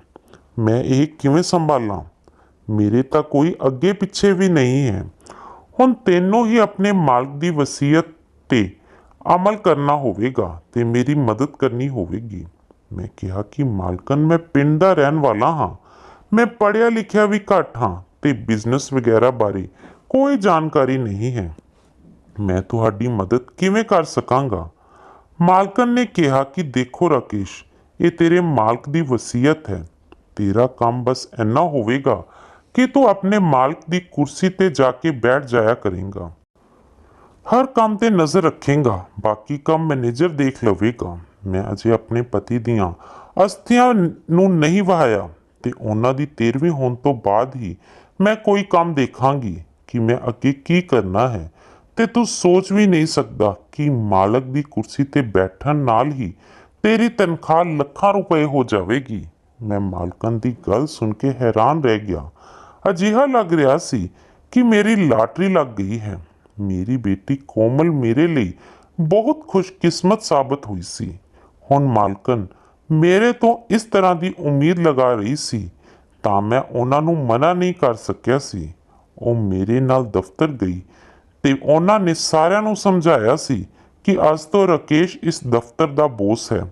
ਮੈਂ ਇਹ ਕਿਵੇਂ ਸੰਭਾਲਾਂ। ਮੇਰੇ ਤਾਂ ਕੋਈ ਅੱਗੇ ਪਿੱਛੇ ਵੀ ਨਹੀਂ ਹੈ। ਹੁਣ ਤੈਨੂੰ ਹੀ ਆਪਣੇ ਮਾਲਕ ਦੀ ਵਸੀਅਤ 'ਤੇ ਅਮਲ ਕਰਨਾ ਹੋਵੇਗਾ ਤੇ ਮੇਰੀ ਮਦਦ ਕਰਨੀ ਹੋਵੇਗੀ। ਮੈਂ ਕਿਹਾ ਕਿ ਮਾਲਕਨ, ਮੈਂ ਪਿੰਡ ਦਾ ਰਹਿਣ ਵਾਲਾ ਹਾਂ। ਮੈਂ ਪੜ੍ਹਿਆ ਲਿਖਿਆ ਵੀ ਘੱਟ ਹਾਂ ਤੇ ਬਿਜ਼ਨਸ ਵਗੈਰਾ ਬਾਰੇ ਕੋਈ ਜਾਣਕਾਰੀ ਨਹੀਂ ਹੈ। ਮੈਂ ਤੁਹਾਡੀ ਮਦਦ ਕਿਵੇਂ ਕਰ ਸਕਾਂਗਾ। ਮਾਲਕਨ ਨੇ ਕਿਹਾ ਕਿ ਦੇਖੋ ਰਾਕੇਸ਼, ਇਹ ਤੇਰੇ ਮਾਲਕ ਦੀ ਵਸੀਅਤ ਹੈ। ਤੇਰਾ ਕੰਮ ਬਸ ਇੰਨਾ ਹੋਵੇਗਾ ਕਿ ਤੂੰ ਆਪਣੇ ਮਾਲਕ ਦੀ ਕੁਰਸੀ ਤੇ ਜਾ ਕੇ ਬੈਠ ਜਾਇਆ ਕਰੇਗਾ। ਹਰ ਕੰਮ ਤੇ ਨਜ਼ਰ ਰੱਖੇਗਾ, ਬਾਕੀ ਕੰਮ ਮੈਨੇਜਰ ਦੇਖ ਲਵੇਗਾ। ਮੈਂ ਅਜੇ ਆਪਣੇ ਪਤੀ ਦੀਆਂ ਅਸਥੀਆਂ ਨੂੰ ਨਹੀਂ ਵਹਾਇਆ ਤੇ ਉਹਨਾਂ ਦੀ 13ਵੀਂ ਹੋਣ ਤੋਂ ਬਾਅਦ ਹੀ ਮੈਂ ਕੋਈ ਕੰਮ ਦੇਖਾਂਗੀ ਕਿ ਮੈਂ ਅੱਗੇ ਕੀ ਕਰਨਾ ਹੈ। ਤੇ ਤੂੰ ਸੋਚ ਵੀ ਨਹੀਂ ਸਕਦਾ ਕਿ ਮਾਲਕ ਦੀ ਕੁਰਸੀ ਤੇ ਬੈਠਣ ਨਾਲ ਹੀ ਤੇਰੀ ਤਨਖਾਹ ਲੱਖਾਂ ਰੁਪਏ ਹੋ ਜਾਵੇਗੀ। ਮੈਂ ਮਾਲਕਨ ਦੀ ਗੱਲ ਸੁਣ ਕੇ ਹੈਰਾਨ ਰਹਿ ਗਿਆ। ਅਜਿਹਾ ਲੱਗ ਰਿਹਾ ਸੀ ਕਿ ਮੇਰੀ ਲਾਟਰੀ ਲੱਗ ਗਈ ਹੈ। ਮੇਰੀ ਬੇਟੀ ਕੋਮਲ ਮੇਰੇ ਲਈ ਬਹੁਤ ਖੁਸ਼ਕਿਸਮਤ ਸਾਬਤ ਹੋਈ ਸੀ। ਹੁਣ ਮਾਲਕਨ ਮੇਰੇ ਤੋਂ ਇਸ ਤਰ੍ਹਾਂ ਦੀ ਉਮੀਦ ਲਗਾ ਰਹੀ ਸੀ ਤਾਂ ਮੈਂ ਉਹਨਾਂ ਨੂੰ ਮਨਾ ਨਹੀਂ ਕਰ ਸਕਿਆ ਸੀ। ਉਹ ਮੇਰੇ ਨਾਲ ਦਫ਼ਤਰ ਗਈ ਤੇ ਉਹਨਾਂ ਨੇ ਸਾਰਿਆਂ ਨੂੰ ਸਮਝਾਇਆ ਸੀ ਕਿ ਅੱਜ ਤੋਂ ਰਾਕੇਸ਼ ਇਸ ਦਫ਼ਤਰ ਦਾ ਬੌਸ ਹੈ।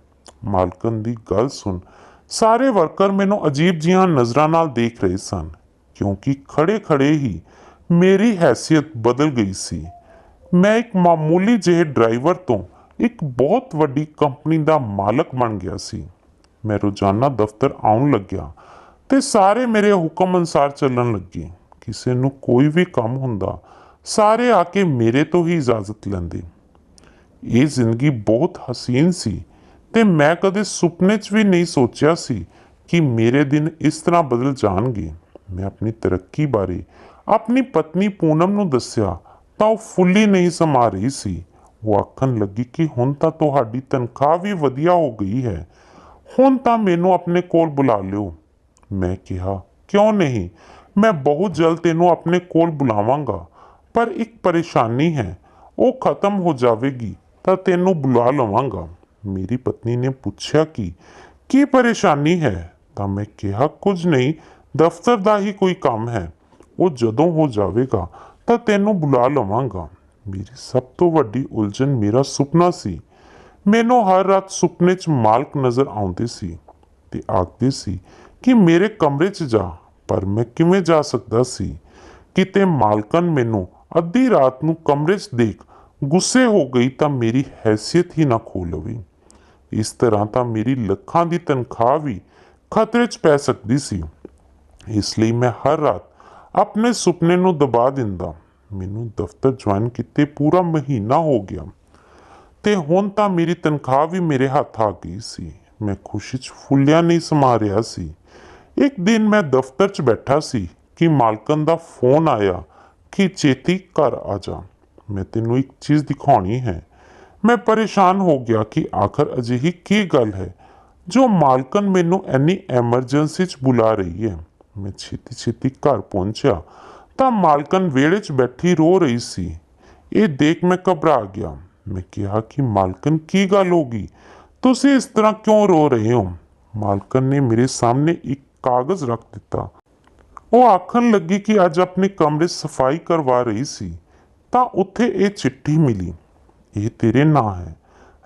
ਮਾਲਕਨ ਦੀ ਗੱਲ ਸੁਣ ਸਾਰੇ ਵਰਕਰ ਮੈਨੂੰ ਅਜੀਬ ਜਿਹੀਆਂ ਨਜ਼ਰਾਂ ਨਾਲ ਦੇਖ ਰਹੇ ਸਨ ਕਿਉਂਕਿ ਖੜੇ ਖੜੇ ਹੀ ਮੇਰੀ ਹੈਸੀਅਤ ਬਦਲ ਗਈ ਸੀ। ਮੈਂ ਇੱਕ ਮਾਮੂਲੀ ਜਿਹੇ ਡਰਾਈਵਰ ਤੋਂ ਇੱਕ ਬਹੁਤ ਵੱਡੀ ਕੰਪਨੀ ਦਾ ਮਾਲਕ ਬਣ ਗਿਆ ਸੀ। ਮੈਂ ਰੋਜ਼ਾਨਾ ਦਫ਼ਤਰ ਆਉਣ ਲੱਗਿਆ ਤੇ ਸਾਰੇ ਮੇਰੇ ਹੁਕਮ ਅਨੁਸਾਰ ਚੱਲਣ ਲੱਗੇ। ਕਿਸੇ ਨੂੰ ਕੋਈ ਵੀ ਕੰਮ ਹੁੰਦਾ ਸਾਰੇ ਆ ਕੇ ਮੇਰੇ ਤੋਂ ਹੀ ਇਜਾਜ਼ਤ ਲੈਂਦੇ। ਇਹ ਜ਼ਿੰਦਗੀ ਬਹੁਤ ਹਸੀਨ ਸੀ ਤੇ ਮੈਂ ਕਦੇ ਸੁਪਨੇ 'ਚ ਵੀ ਨਹੀਂ ਸੋਚਿਆ ਸੀ ਕਿ ਮੇਰੇ ਦਿਨ ਇਸ ਤਰ੍ਹਾਂ ਬਦਲ ਜਾਣਗੇ। ਮੈਂ ਆਪਣੀ ਤਰੱਕੀ ਬਾਰੇ ਆਪਣੀ ਪਤਨੀ ਪੂਨਮ ਨੂੰ ਦੱਸਿਆ ਤਾਂ ਉਹ ਫੁੱਲੀ ਨਹੀਂ ਸਮਾ ਰਹੀ ਸੀ। ਉਹ ਆਖਣ ਲੱਗੀ ਕਿ ਹੁਣ ਤਾਂ ਤੁਹਾਡੀ ਤਨਖਾਹ ਵੀ ਵਧੀਆ ਹੋ ਗਈ ਹੈ, ਹੁਣ ਤਾਂ ਮੈਨੂੰ ਆਪਣੇ ਕੋਲ ਬੁਲਾ ਲਿਓ। ਮੈਂ ਕਿਹਾ, ਕਿਉਂ ਨਹੀਂ, ਮੈਂ ਬਹੁਤ ਜਲਦ ਤੈਨੂੰ ਆਪਣੇ ਕੋਲ ਬੁਲਾਵਾਂਗਾ, ਪਰ ਇੱਕ ਪਰੇਸ਼ਾਨੀ ਹੈ, ਉਹ ਖਤਮ ਹੋ ਜਾਵੇਗੀ ਤਾਂ ਤੈਨੂੰ ਬੁਲਾ ਲਵਾਂਗਾ। ਮੇਰੀ ਪਤਨੀ ਨੇ ਪੁੱਛਿਆ ਕਿ ਕੀ ਪਰੇਸ਼ਾਨੀ ਹੈ? ਤਾਂ ਮੈਂ ਕਿਹਾ, ਕੁਝ ਨਹੀਂ, ਦਫ਼ਤਰ ਦਾ ਹੀ ਕੋਈ ਕੰਮ ਹੈ, ਉਹ ਜਦੋਂ ਹੋ ਜਾਵੇਗਾ ਤਾਂ ਤੈਨੂੰ ਬੁਲਾ ਲਵਾਂਗਾ। ਮੇਰੀ ਸਭ ਤੋਂ ਵੱਡੀ ਉਲਝਣ ਮੇਰਾ ਸੁਪਨਾ ਸੀ। ਮੈਨੂੰ ਹਰ ਰਾਤ ਸੁਪਨੇ 'ਚ ਮਾਲਕ ਨਜ਼ਰ ਆਉਂਦੇ ਸੀ ਤੇ ਆਖਦੇ ਸੀ ਕਿ ਮੇਰੇ ਕਮਰੇ 'ਚ ਜਾ, ਪਰ ਮੈਂ ਕਿਵੇਂ ਜਾ ਸਕਦਾ ਸੀ? ਕਿਤੇ ਮਾਲਕਨ ਮੈਨੂੰ ਅੱਧੀ ਰਾਤ ਨੂੰ ਕਮਰੇ 'ਚ ਦੇਖ ਗੁੱਸੇ ਹੋ ਗਈ ਤਾਂ ਮੇਰੀ ਹੈਸੀਅਤ ਹੀ ਨਾ ਖੋ ਲਵੇ। ਇਸ ਤਰ੍ਹਾਂ ਤਾਂ ਮੇਰੀ ਲੱਖਾਂ ਦੀ ਤਨਖਾਹ ਵੀ ਖਤਰੇ 'ਚ ਪੈ ਸਕਦੀ ਸੀ। ਇਸ ਲਈ ਮੈਂ ਹਰ ਰਾਤ ਆਪਣੇ ਸੁਪਨੇ ਨੂੰ ਦਬਾ ਦਿੰਦਾ। ਮੈਨੂੰ ਦਫ਼ਤਰ ਜੁਆਇਨ ਕੀਤੇ ਪੂਰਾ ਮਹੀਨਾ ਹੋ ਗਿਆ ਤੇ ਹੁਣ ਤਾਂ ਮੇਰੀ ਤਨਖਾਹ ਵੀ ਮੇਰੇ ਹੱਥ ਆ ਗਈ ਸੀ। ਮੈਂ ਖੁਸ਼ੀ 'ਚ ਫੁੱਲਿਆ ਨਹੀਂ ਸਮਾ ਰਿਹਾ ਸੀ। ਇੱਕ ਦਿਨ ਮੈਂ ਦਫ਼ਤਰ 'ਚ ਬੈਠਾ ਸੀ ਕਿ ਮਾਲਕਨ ਦਾ ਫੋਨ ਆਇਆ ਕਿ ਛੇਤੀ ਘਰ ਆ ਜਾ, ਮੈਂ ਤੈਨੂੰ ਇੱਕ ਚੀਜ਼ ਦਿਖਾਉਣੀ ਹੈ। ਮੈਂ ਪਰੇਸ਼ਾਨ ਹੋ ਗਿਆ ਕਿ ਆਖਰ ਅਜਿਹੀ ਕੀ ਗੱਲ ਹੈ ਜੋ ਮਾਲਕਨ ਮੈਨੂੰ ਇੰਨੀ ਐਮਰਜੈਂਸੀ 'ਚ ਬੁਲਾ ਰਹੀ ਹੈ। ਮੈਂ ਛੇਤੀ ਛੇਤੀ ਘਰ ਪਹੁੰਚਿਆ ਤਾਂ ਮਾਲਕਨ ਵਿਹੜੇ 'ਚ ਬੈਠੀ ਰੋ ਰਹੀ ਸੀ। ਇਹ ਦੇਖ ਮੈਂ ਘਬਰਾ ਗਿਆ। ਮੈਂ ਕਿਹਾ ਕਿ ਮਾਲਕਨ, ਕੀ ਗੱਲ ਹੋ ਗਈ? ਤੁਸੀਂ ਇਸ ਤਰ੍ਹਾਂ ਕਿਉਂ ਰੋ ਰਹੇ ਹੋ? ਮਾਲਕਨ ਨੇ ਮੇਰੇ ਸਾਹਮਣੇ ਇੱਕ ਕਾਗਜ਼ ਰੱਖ ਦਿੱਤਾ। ਉਹ ਆਖਣ ਲੱਗੀ ਕਿ ਅੱਜ ਆਪਣੇ ਕਮਰੇ ਸਫਾਈ ਕਰਵਾ ਰਹੀ ਸੀ ਤਾਂ ਉੱਥੇ ਇਹ ਚਿੱਠੀ ਮਿਲੀ। ਇਹ ਤੇਰੇ ਨਾਂ ਹੈ,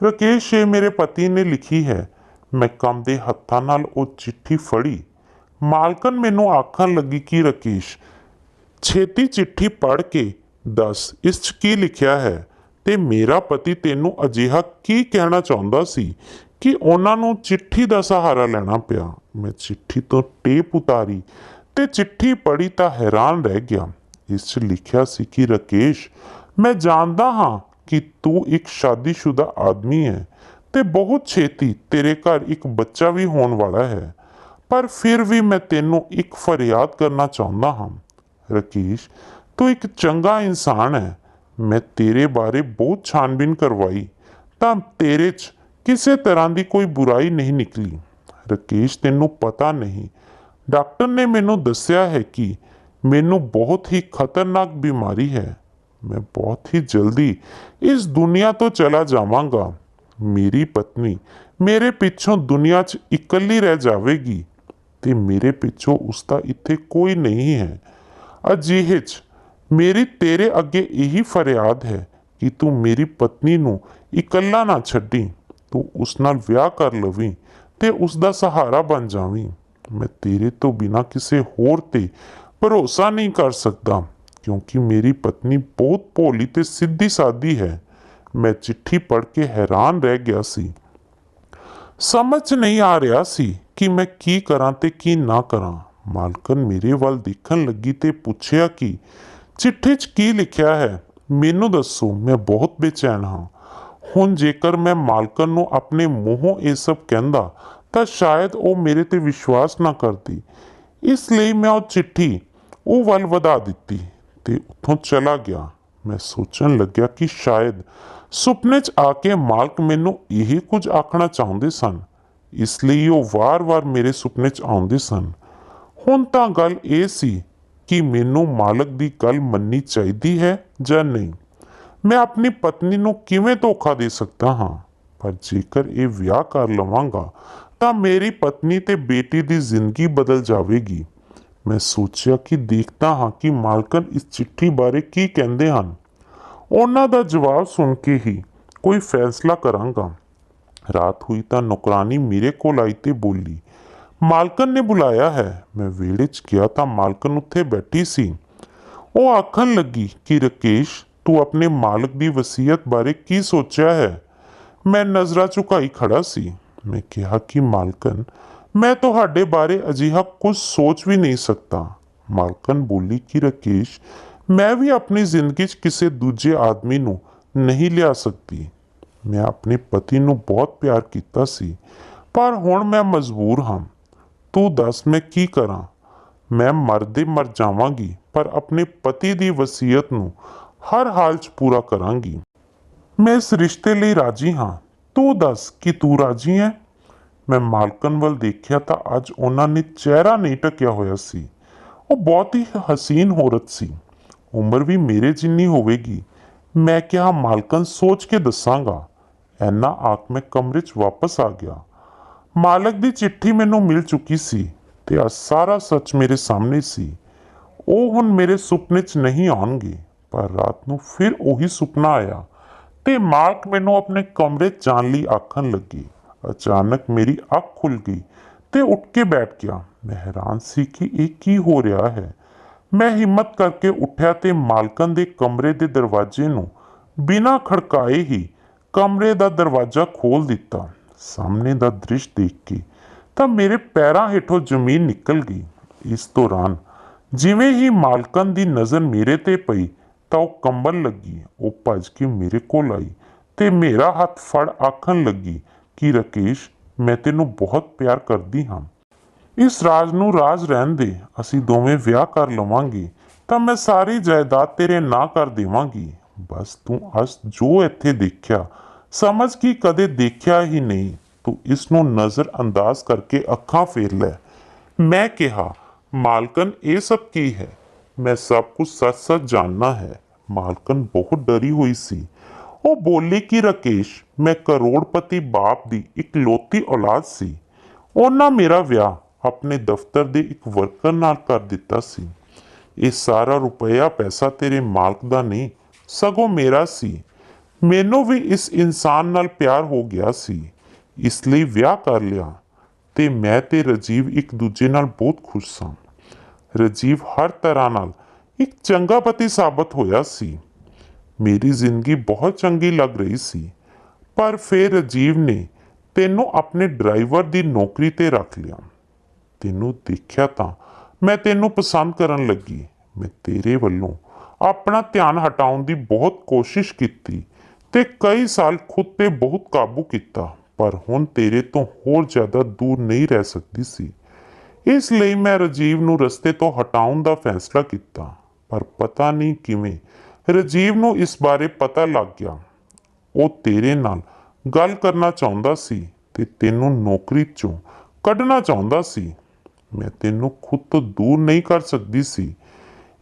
ਰਾਕੇਸ਼, ਇਹ ਮੇਰੇ ਪਤੀ ਨੇ ਲਿਖੀ ਹੈ। ਮੈਂ ਕੰਬਦੇ ਹੱਥਾਂ ਨਾਲ ਉਹ ਚਿੱਠੀ ਫੜੀ। ਮਾਲਕਨ ਮੈਨੂੰ ਆਖਣ ਲੱਗੀ ਕਿ ਰਾਕੇਸ਼, ਛੇਤੀ ਚਿੱਠੀ ਪੜ੍ਹ ਕੇ ਦੱਸ ਇਸ 'ਚ ਕੀ ਲਿਖਿਆ ਹੈ ਤੇ ਮੇਰਾ ਪਤੀ ਤੈਨੂੰ ਅਜਿਹਾ ਕੀ ਕਹਿਣਾ ਚਾਹੁੰਦਾ ਸੀ ਕਿ ਉਹਨਾਂ ਨੂੰ ਚਿੱਠੀ ਦਾ ਸਹਾਰਾ ਲੈਣਾ ਪਿਆ। ਮੈਂ ਚਿੱਠੀ ਤੋਂ ਟੇਪ ਉਤਾਰੀ ਤੇ ਚਿੱਠੀ ਪੜ੍ਹੀ ਤਾਂ ਹੈਰਾਨ ਰਹਿ ਗਿਆ। ਇਸ 'ਚ ਲਿਖਿਆ ਸੀ ਕਿ ਰਾਕੇਸ਼, ਮੈਂ ਜਾਣਦਾ ਹਾਂ ਕਿ ਤੂੰ ਇੱਕ ਸ਼ਾਦੀशुदा ਆਦਮੀ ਹੈ ਤੇ ਬਹੁਤ ਛੇਤੀ ਤੇਰੇ ਘਰ ਇੱਕ ਬੱਚਾ ਵੀ ਹੋਣ ਵਾਲਾ ਹੈ, ਪਰ ਫਿਰ ਵੀ ਮੈਂ ਤੈਨੂੰ ਇੱਕ ਫਰਿਆਦ ਕਰਨਾ ਚਾਹੁੰਦਾ ਹਾਂ। ਰਾਕੇਸ਼, ਤੂੰ ਇੱਕ ਚੰਗਾ ਇਨਸਾਨ ਹੈ। ਮੈਂ ਤੇਰੇ ਬਾਰੇ ਬਹੁਤ ਛਾਣਬੀਨ ਕਰਵਾਈ ਤਾਂ ਤੇਰੇ 'ਚ ਕਿਸੇ ਤਰ੍ਹਾਂ ਦੀ ਕੋਈ ਬੁਰਾਈ ਨਹੀਂ ਨਿਕਲੀ। ਰਾਕੇਸ਼, ਤੈਨੂੰ ਪਤਾ ਨਹੀਂ, ਡਾਕਟਰ ਨੇ ਮੈਨੂੰ ਦੱਸਿਆ ਹੈ ਕਿ ਮੈਨੂੰ ਬਹੁਤ ਹੀ ਖਤਰਨਾਕ ਬਿਮਾਰੀ ਹੈ। ਮੈਂ ਬਹੁਤ ਹੀ ਜਲਦੀ ਇਸ ਦੁਨੀਆ ਤੋਂ ਚਲਾ ਜਾਵਾਂਗਾ। ਮੇਰੀ ਪਤਨੀ ਮੇਰੇ ਪਿੱਛੋਂ ਦੁਨੀਆ 'ਚ ਇਕੱਲੀ ਰਹਿ ਜਾਵੇਗੀ ਤੇ ਮੇਰੇ ਪਿੱਛੋਂ ਉਸਦਾ ਇੱਥੇ ਕੋਈ ਨਹੀਂ ਹੈ। ਅਜਿਹੇ 'ਚ ਮੇਰੀ ਤੇਰੇ ਅੱਗੇ ਇਹੀ ਫਰਿਆਦ ਹੈ ਕਿ ਤੂੰ ਮੇਰੀ ਪਤਨੀ ਨੂੰ ਇਕੱਲਾ ਨਾ ਛੱਡੀ, ਤੂੰ ਉਸ ਨਾਲ ਵਿਆਹ ਕਰ ਲਵੀਂ ਤੇ ਉਸ ਦਾ ਸਹਾਰਾ ਬਣ ਜਾਵੀਂ। ਮੈਂ ਤੇਰੇ ਤੋਂ ਬਿਨਾਂ ਕਿਸੇ ਹੋਰ ਤੇ ਭਰੋਸਾ ਨਹੀਂ ਕਰ ਸਕਦਾ ਕਿਉਂਕਿ ਮੇਰੀ ਪਤਨੀ ਬਹੁਤ ਭੋਲੀ ਤੇ ਸਿੱਧੀ ਸਾਦੀ ਹੈ। ਮੈਂ ਚਿੱਠੀ ਪੜ੍ਹ ਕੇ ਹੈਰਾਨ ਰਹਿ ਗਿਆ ਸੀ। ਸਮਝ ਨਹੀਂ ਆ ਰਿਹਾ ਸੀ ਕਿ ਮੈਂ ਕੀ ਕਰਾਂ ਤੇ ਕੀ ਨਾ ਕਰਾਂ। ਮਾਲਕਨ ਮੇਰੇ ਵੱਲ ਦੇਖਣ ਲੱਗੀ ਤੇ ਪੁੱਛਿਆ ਕਿ ਚਿੱਠੀ 'ਚ ਕੀ ਲਿਖਿਆ ਹੈ? ਮੈਨੂੰ ਦੱਸੋ, ਮੈਂ ਬਹੁਤ ਬੇਚੈਨ ਹਾਂ। ਹੁਣ ਜੇਕਰ ਮੈਂ ਮਾਲਕਨ ਨੂੰ ਆਪਣੇ ਮੂੰਹੋਂ ਇਹ ਸਭ ਕਹਿੰਦਾ ਤਾਂ ਸ਼ਾਇਦ ਉਹ ਮੇਰੇ ਤੇ ਵਿਸ਼ਵਾਸ ਨਾ ਕਰਦੀ। ਇਸ ਲਈ ਮੈਂ ਉਹ ਚਿੱਠੀ ਉਹ ਵੱਲ ਵਧਾ ਦਿੱਤੀ ਤੇ ਉੱਥੋਂ ਚਲਾ ਗਿਆ। ਮੈਂ ਸੋਚਣ ਲੱਗਿਆ ਕਿ ਸ਼ਾਇਦ ਸੁਪਨੇ 'ਚ ਆ ਕੇ ਮਾਲਕ ਮੈਨੂੰ ਇਹ ਕੁਝ ਆਖਣਾ ਚਾਹੁੰਦੇ ਸਨ, ਇਸ ਲਈ ਉਹ ਵਾਰ-ਵਾਰ ਮੇਰੇ ਸੁਪਨੇ 'ਚ ਆਉਂਦੇ ਸਨ। ਹੁਣ ਤਾਂ ਗੱਲ ਇਹ ਸੀ ਕਿ ਮੈਨੂੰ ਮਾਲਕ ਦੀ ਗੱਲ ਮੰਨਣੀ ਚਾਹੀਦੀ ਹੈ ਜਾਂ ਨਹੀਂ। ਮੈਂ ਆਪਣੀ ਪਤਨੀ ਨੂੰ ਕਿਵੇਂ ਧੋਖਾ ਦੇ ਸਕਦਾ ਹਾਂ? ਪਰ ਜੇਕਰ ਇਹ ਵਿਆਹ ਕਰ ਲਵਾਂਗਾ ਤਾਂ ਮੇਰੀ ਪਤਨੀ ਤੇ ਬੇਟੀ ਦੀ ਜ਼ਿੰਦਗੀ ਬਦਲ ਜਾਵੇਗੀ। ਮੈਂ ਸੋਚਿਆ ਕਿ ਦੇਖਦਾ ਹਾਂ ਕਿ ਮਾਲਕਨ ਇਸ ਚਿੱਠੀ ਬਾਰੇ ਕੀ ਕਹਿੰਦੇ ਹਨ। ਉਹਨਾਂ ਦਾ ਜਵਾਬ ਸੁਣ ਕੇ ਹੀ ਕੋਈ ਫੈਸਲਾ ਕਰਾਂਗਾ। ਰਾਤ ਹੋਈ ਤਾਂ ਨੌਕਰਾਨੀ ਮੇਰੇ ਕੋਲ ਆਈ ਤੇ ਬੋਲੀ, ਮਾਲਕਨ ਨੇ ਬੁਲਾਇਆ ਹੈ। ਮੈਂ ਵਿਹੜੇ 'ਚ ਗਿਆ ਤਾਂ ਮਾਲਕਨ ਉੱਥੇ ਬੈਠੀ ਸੀ। ਉਹ ਆਖਣ ਲੱਗੀ ਕਿ ਰਾਕੇਸ਼, ਤੂੰ ਆਪਣੇ ਮਾਲਕ ਦੀ ਵਸੀਅਤ ਬਾਰੇ ਕੀ ਸੋਚਿਆ ਹੈ? ਮੈਂ ਨਜ਼ਰਾਂ ਝੁਕਾਈ ਖੜਾ ਸੀ। ਮੈਂ ਕਿਹਾ ਕਿ ਮਾਲਕਨ, ਮੈਂ ਤੁਹਾਡੇ ਬਾਰੇ ਅਜਿਹਾ ਕੁਝ ਸੋਚ ਵੀ ਨਹੀਂ ਸਕਦਾ। ਮਾਲਕਨ ਬੋਲੀ ਕਿ ਰਾਕੇਸ਼, ਮੈਂ ਵੀ ਆਪਣੀ ਜ਼ਿੰਦਗੀ 'ਚ ਕਿਸੇ ਦੂਜੇ ਆਦਮੀ ਨੂੰ ਨਹੀਂ ਲਿਆ ਸਕਦੀ। ਮੈਂ ਆਪਣੇ ਪਤੀ ਨੂੰ ਬਹੁਤ ਪਿਆਰ ਕੀਤਾ ਸੀ, ਪਰ ਹੁਣ ਮੈਂ ਮਜਬੂਰ ਹਾਂ। ਤੂੰ ਦੱਸ ਮੈਂ ਕੀ ਕਰਾਂ? ਮੈਂ ਮਰਦੇ ਮਰ ਜਾਵਾਂਗੀ, ਪਰ ਆਪਣੇ ਪਤੀ ਦੀ ਵਸੀਅਤ ਨੂੰ ਹਰ ਹਾਲ 'ਚ ਪੂਰਾ ਕਰਾਂਗੀ। ਮੈਂ ਇਸ ਰਿਸ਼ਤੇ ਲਈ ਰਾਜੀ ਹਾਂ। ਤੂੰ ਦੱਸ ਕਿ ਤੂੰ ਰਾਜੀ ਹੈ? ਮੈਂ ਮਾਲਕਨ ਵੱਲ ਦੇਖਿਆ ਤਾਂ ਅੱਜ ਉਹਨਾਂ ਨੇ ਚਿਹਰਾ ਨਹੀਂ ਢੱਕਿਆ ਹੋਇਆ ਸੀ। ਉਹ ਬਹੁਤ ਹੀ ਹਸੀਨ ਔਰਤ ਸੀ, ਉਮਰ ਵੀ ਮੇਰੇ ਜਿੰਨੀ ਹੋਵੇਗੀ। ਮੈਂ ਕਿਹਾ, ਮਾਲਕਨ ਸੋਚ ਕੇ ਦੱਸਾਂਗਾ। ਐਨਾ ਆਖ ਮੈਂ ਕਮਰੇ 'ਚ ਵਾਪਸ ਆ ਗਿਆ। ਮਾਲਕ ਦੀ ਚਿੱਠੀ ਮੈਨੂੰ ਮਿਲ ਚੁੱਕੀ ਸੀ ਤੇ ਅੱਜ ਸਾਰਾ ਸੱਚ ਮੇਰੇ ਸਾਹਮਣੇ ਸੀ। ਉਹ ਹੁਣ ਮੇਰੇ ਸੁਪਨੇ 'ਚ ਨਹੀਂ ਆਉਣਗੇ। ਪਰ ਰਾਤ ਨੂੰ ਫਿਰ ਉਹੀ ਸੁਪਨਾ ਆਇਆ ਤੇ ਮਾਲਕ ਮੈਨੂੰ ਆਪਣੇ ਕਮਰੇ 'ਚ ਜਾਣ ਲਈ ਆਖਣ ਲੱਗੀ। ਅਚਾਨਕ ਮੇਰੀ ਅੱਖ ਖੁੱਲ ਗਈ ਤੇ ਉੱਠ ਕੇ ਬੈਠ ਗਿਆ। ਮੈਂ ਹੈਰਾਨ ਸੀ ਕਿ ਇਹ ਕੀ ਹੋ ਰਿਹਾ ਹੈ। ਮੈਂ ਹਿੰਮਤ ਕਰਕੇ ਉੱਠਿਆ ਤੇ ਮਾਲਕਨ ਦੇ ਕਮਰੇ ਦੇ ਦਰਵਾਜ਼ੇ ਨੂੰ ਬਿਨਾਂ ਖੜਕਾਏ ਹੀ ਕਮਰੇ ਦਾ ਦਰਵਾਜ਼ਾ ਖੋਲ੍ਹ ਦਿੱਤਾ। ਸਾਹਮਣੇ ਦਾ ਦ੍ਰਿਸ਼ ਦੇਖ ਕੇ ਤਾਂ ਮੇਰੇ ਪੈਰਾਂ ਹੇਠੋਂ ਜ਼ਮੀਨ ਨਿਕਲ ਗਈ। ਇਸ ਦੌਰਾਨ ਜਿਵੇਂ ਹੀ ਮਾਲਕਨ ਦੀ ਨਜ਼ਰ ਮੇਰੇ ਤੇ ਪਈ ਤਾਂ ਉਹ ਕੰਬਣ ਲੱਗੀ। ਉਹ ਭੱਜ ਕੇ ਮੇਰੇ ਕੋਲ ਆਈ ਤੇ ਮੇਰਾ ਹੱਥ ਫੜ ਆਖਣ ਲੱਗੀ ਕਿ ਰਾਕੇਸ਼, ਮੈਂ ਤੈਨੂੰ ਬਹੁਤ ਪਿਆਰ ਕਰਦੀ ਹਾਂ। ਇਸ ਰਾਜ ਨੂੰ ਰਾਜ ਰਹਿਣ ਦੇ। ਅਸੀਂ ਦੋਵੇਂ ਵਿਆਹ ਕਰ ਲਵਾਂਗੇ ਤਾਂ ਮੈਂ ਸਾਰੀ ਜਾਇਦਾਦ ਤੇਰੇ ਨਾਂ ਕਰ ਦੇਵਾਂਗੀ। ਬਸ ਤੂੰ ਅੱਜ ਜੋ ਇੱਥੇ ਦੇਖਿਆ ਸਮਝ ਕਿ ਕਦੇ ਦੇਖਿਆ ਹੀ ਨਹੀਂ। ਤੂੰ ਇਸ ਨੂੰ ਨਜ਼ਰ ਅੰਦਾਜ਼ ਕਰਕੇ ਅੱਖਾਂ ਫੇਰ ਲੈ। ਮੈਂ ਕਿਹਾ, ਮਾਲਕਨ ਇਹ ਸਭ ਕੀ ਹੈ? ਮੈਂ ਸਭ ਕੁਝ ਸੱਚ-ਸੱਚ ਜਾਣਨਾ ਹੈ। ਮਾਲਕਨ ਬਹੁਤ ਡਰੀ ਹੋਈ ਸੀ। ਉਹ ਬੋਲੀ ਕਿ ਰਾਕੇਸ਼, ਮੈਂ ਕਰੋੜਪਤੀ ਬਾਪ ਦੀ ਇਕਲੌਤੀ ਔਲਾਦ ਸੀ। ਉਹਨਾਂ ਮੇਰਾ ਵਿਆਹ ਆਪਣੇ ਦਫ਼ਤਰ ਦੇ ਇੱਕ ਵਰਕਰ ਨਾਲ ਕਰ ਦਿੱਤਾ ਸੀ। ਇਹ ਸਾਰਾ ਰੁਪਇਆ ਪੈਸਾ ਤੇਰੇ ਮਾਲਕ ਦਾ ਨਹੀਂ, ਸਗੋਂ ਮੇਰਾ ਸੀ। ਮੈਨੂੰ ਵੀ ਇਸ ਇਨਸਾਨ ਨਾਲ ਪਿਆਰ ਹੋ ਗਿਆ ਸੀ, ਇਸ ਲਈ ਵਿਆਹ ਕਰ ਲਿਆ ਤੇ ਮੈਂ ਤੇ ਰਾਜੀਵ ਇੱਕ ਦੂਜੇ ਨਾਲ ਬਹੁਤ ਖੁਸ਼ ਸਾਂ। ਰਾਜੀਵ ਹਰ ਤਰ੍ਹਾਂ ਨਾਲ ਇੱਕ ਚੰਗਾ ਪਤੀ ਸਾਬਤ ਹੋਇਆ ਸੀ। ਮੇਰੀ ਜ਼ਿੰਦਗੀ ਬਹੁਤ ਚੰਗੀ ਲੱਗ ਰਹੀ ਸੀ। ਪਰ ਫਿਰ ਰਾਜੀਵ ਨੇ ਤੈਨੂੰ ਆਪਣੇ ਡਰਾਈਵਰ ਦੀ ਨੌਕਰੀ ਤੇ ਰੱਖ ਲਿਆ। ਤੈਨੂੰ ਦੇਖਿਆ ਤਾਂ ਮੈਂ ਤੈਨੂੰ ਪਸੰਦ ਕਰਨ ਲੱਗੀ। ਮੈਂ ਤੇਰੇ ਵੱਲੋਂ ਆਪਣਾ ਧਿਆਨ ਹਟਾਉਣ ਦੀ ਬਹੁਤ ਕੋਸ਼ਿਸ਼ ਕੀਤੀ ਤੇ ਕਈ ਸਾਲ ਖੁਦ ਤੇ ਬਹੁਤ ਕਾਬੂ ਕੀਤਾ, ਪਰ ਹੁਣ ਤੇਰੇ ਤੋਂ ਹੋਰ ਜ਼ਿਆਦਾ ਦੂਰ ਨਹੀਂ ਰਹਿ ਸਕਦੀ ਸੀ। ਇਸ ਲਈ ਮੈਂ ਰਾਜੀਵ ਨੂੰ ਰਸਤੇ ਤੋਂ ਹਟਾਉਣ ਦਾ ਫੈਸਲਾ ਕੀਤਾ। ਪਰ ਪਤਾ ਨਹੀਂ ਕਿਵੇਂ ਰਾਜੀਵ ਨੂੰ ਇਸ ਬਾਰੇ ਪਤਾ ਲੱਗ ਗਿਆ। ਉਹ ਤੇਰੇ ਨਾਲ ਗੱਲ ਕਰਨਾ ਚਾਹੁੰਦਾ ਸੀ ਤੇ ਤੈਨੂੰ ਨੌਕਰੀ 'ਚੋਂ ਕੱਢਣਾ ਚਾਹੁੰਦਾ ਸੀ। ਮੈਂ ਤੈਨੂੰ ਖੁਦ ਤੋਂ ਦੂਰ ਨਹੀਂ ਕਰ ਸਕਦੀ ਸੀ।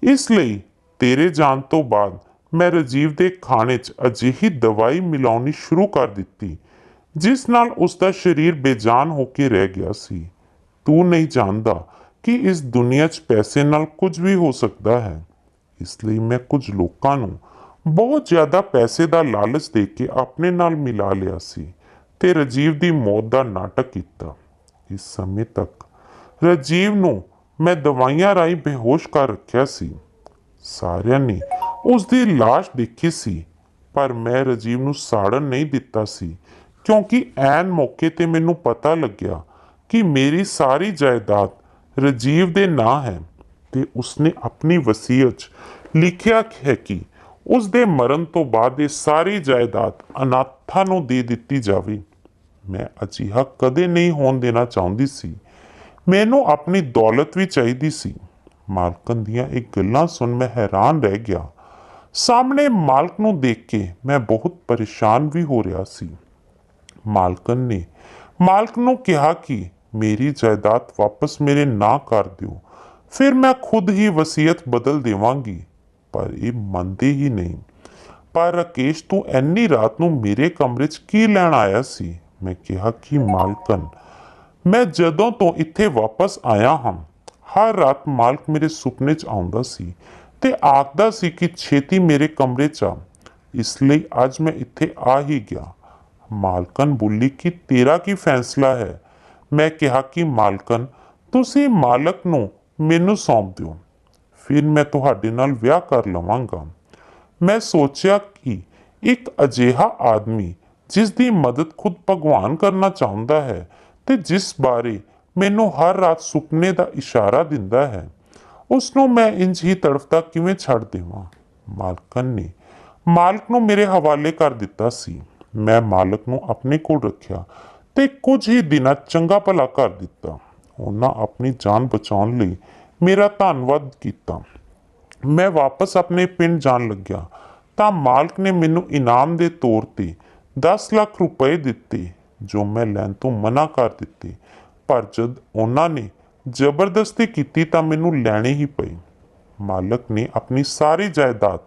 ਇਸ ਲਈ ਤੇਰੇ ਜਾਣ ਤੋਂ ਬਾਅਦ ਮੈਂ ਰਾਜੀਵ ਦੇ ਖਾਣੇ 'ਚ ਅਜਿਹੀ ਦਵਾਈ ਮਿਲਾਉਣੀ ਸ਼ੁਰੂ ਕਰ ਦਿੱਤੀ ਜਿਸ ਨਾਲ ਉਸ ਦਾ ਸਰੀਰ ਬੇਜਾਨ ਹੋ ਕੇ ਰਹਿ ਗਿਆ ਸੀ। ਤੂੰ ਨਹੀਂ ਜਾਣਦਾ ਕਿ ਇਸ ਦੁਨੀਆ 'ਚ ਪੈਸੇ ਨਾਲ ਕੁਝ ਵੀ ਹੋ ਸਕਦਾ ਹੈ। ਇਸ ਲਈ ਮੈਂ ਕੁਝ ਲੋਕਾਂ ਨੂੰ ਬਹੁਤ ਜ਼ਿਆਦਾ ਪੈਸੇ ਦਾ ਲਾਲਚ ਦੇ ਕੇ ਆਪਣੇ ਨਾਲ ਮਿਲਾ ਲਿਆ ਸੀ ਤੇ ਰਾਜੀਵ ਦੀ ਮੌਤ ਦਾ ਨਾਟਕ ਕੀਤਾ। ਇਸ ਸਮੇਂ ਤੱਕ ਰਾਜੀਵ ਨੂੰ ਮੈਂ ਦਵਾਈਆਂ ਰਾਹੀਂ ਬੇਹੋਸ਼ ਕਰ ਰੱਖਿਆ ਸੀ। ਸਾਰਿਆਂ ਨੇ ਉਸ ਦੀ ਲਾਸ਼ ਦੇਖੀ ਸੀ, ਪਰ ਮੈਂ ਰਾਜੀਵ ਨੂੰ ਸਾੜਨ ਨਹੀਂ ਦਿੱਤਾ ਸੀ, ਕਿਉਂਕਿ ਐਨ ਮੌਕੇ ਤੇ ਮੈਨੂੰ ਪਤਾ ਲੱਗਿਆ ਕਿ ਮੇਰੀ ਸਾਰੀ ਜਾਇਦਾਦ ਰਾਜੀਵ ਦੇ ਨਾਂ ਹੈ ਤੇ ਉਸਨੇ ਆਪਣੀ ਵਸੀਅਤ 'ਚ ਲਿਖਿਆ ਹੈ ਕਿ ਉਸ ਦੇ ਮਰਨ ਤੋਂ ਬਾਅਦ ਇਹ ਸਾਰੀ ਜਾਇਦਾਦ ਅਨਾਥਾਂ ਨੂੰ ਦੇ ਦਿੱਤੀ ਜਾਵੇ। ਮੈਂ ਅਜਿਹਾ ਕਦੇ ਨਹੀਂ ਹੋਣ ਦੇਣਾ ਚਾਹੁੰਦੀ ਸੀ। ਮੈਨੂੰ ਆਪਣੀ ਦੌਲਤ ਵੀ ਚਾਹੀਦੀ ਸੀ। ਮਾਲਕਨ ਦੀਆਂ ਇਹ ਗੱਲਾਂ ਸੁਣ ਮੈਂ ਹੈਰਾਨ ਰਹਿ ਗਿਆ। ਸਾਹਮਣੇ ਮਾਲਕ ਨੂੰ ਦੇਖ ਕੇ ਮੈਂ ਬਹੁਤ ਪਰੇਸ਼ਾਨ ਵੀ ਹੋ ਰਿਹਾ ਸੀ। ਮਾਲਕਨ ਨੇ ਮਾਲਕ ਨੂੰ ਕਿਹਾ ਕਿ ਮੇਰੀ ਜਾਇਦਾਦ ਵਾਪਸ ਮੇਰੇ ਨਾਂ ਕਰ ਦਿਓ, ਫਿਰ ਮੈਂ ਖੁਦ ਹੀ ਵਸੀਅਤ ਬਦਲ ਦੇਵਾਂਗੀ। ਪਰ ਇਹ ਮੰਨਦੇ ਹੀ ਨਹੀਂ। ਪਰ ਰਾਕੇਸ਼, ਤੂੰ ਇੰਨੀ ਰਾਤ ਨੂੰ ਮੇਰੇ ਕਮਰੇ 'ਚ ਕੀ ਲੈਣ ਆਇਆ ਸੀ? ਮੈਂ ਕਿਹਾ ਕਿ ਮਾਲਕਨ, ਮੈਂ ਜਦੋਂ ਤੋਂ ਇੱਥੇ ਵਾਪਸ ਆਇਆ ਹਾਂ, ਹਰ ਰਾਤ ਮਾਲਕ ਮੇਰੇ ਸੁਪਨੇ 'ਚ ਆਉਂਦਾ ਸੀ ਤੇ ਆਖਦਾ ਸੀ ਕਿ ਛੇਤੀ ਮੇਰੇ ਕਮਰੇ 'ਚ ਆ। ਇਸ ਲਈ ਅੱਜ ਮੈਂ ਇੱਥੇ ਆ ਹੀ ਗਿਆ। ਮਾਲਕਨ ਬੋਲੀ ਕਿ ਤੇਰਾ ਕੀ ਫੈਸਲਾ ਹੈ? ਮੈਂ ਕਿਹਾ ਕਿ ਮਾਲਕਨ, ਤੁਸੀਂ ਮਾਲਕ ਨੂੰ ਮੈਨੂੰ ਸੌਂਪ ਦਿਓ, ਫਿਰ ਮੈਂ ਤੁਹਾਡੇ ਨਾਲ ਵਿਆਹ ਕਰ ਲਵਾਂਗਾ। ਮੈਂ ਸੋਚਿਆ ਕਿ ਇੱਕ ਅਜਿਹਾ ਆਦਮੀ ਜਿਸ ਦੀ ਮਦਦ ਖੁਦ ਭਗਵਾਨ ਕਰਨਾ ਚਾਹੁੰਦਾ ਹੈ ਤੇ ਜਿਸ ਬਾਰੇ ਮੈਨੂੰ ਹਰ ਰਾਤ ਸੁਪਨੇ ਦਾ ਇਸ਼ਾਰਾ ਦਿੰਦਾ ਹੈ, ਉਸ ਨੂੰ ਮੈਂ ਇੰਝ ਹੀ ਤੜਫਦਾ ਕਿਵੇਂ ਛੱਡ ਦੇਵਾਂ। ਮਾਲਕਨ ਨੇ ਮਾਲਕ ਨੂੰ ਮੇਰੇ ਹਵਾਲੇ ਕਰ ਦਿੱਤਾ ਸੀ। ਮੈਂ ਮਾਲਕ ਨੂੰ ਆਪਣੇ ਕੋਲ ਰੱਖਿਆ ਤੇ ਕੁਝ ਹੀ ਦਿਨਾਂ ਚੰਗਾ ਭਲਾ ਕਰ ਦਿੱਤਾ। ਉਹਨਾਂ ਆਪਣੀ ਜਾਨ ਬਚਾਉਣ ਲਈ ਮੇਰਾ ਧੰਨਵਾਦ ਕੀਤਾ। ਮੈਂ ਵਾਪਸ ਆਪਣੇ ਪਿੰਡ ਜਾਣ ਲੱਗਿਆ ਤਾਂ ਮਾਲਕ ਨੇ ਮੈਨੂੰ ਇਨਾਮ ਦੇ ਤੌਰ ਤੇ 10 ਲੱਖ ਰੁਪਏ ਦਿੱਤੇ, ਜੋ ਮੈਂ ਲੈਣ ਤੋਂ ਮਨਾ ਕਰ ਦਿੱਤੇ। ਪਰ ਜਦ ਉਹਨਾਂ ਨੇ ਜ਼ਬਰਦਸਤੀ ਕੀਤੀ ਤਾਂ ਮੈਨੂੰ ਲੈਣੇ ਹੀ ਪਏ। ਮਾਲਕ ਨੇ ਆਪਣੀ ਸਾਰੀ ਜਾਇਦਾਦ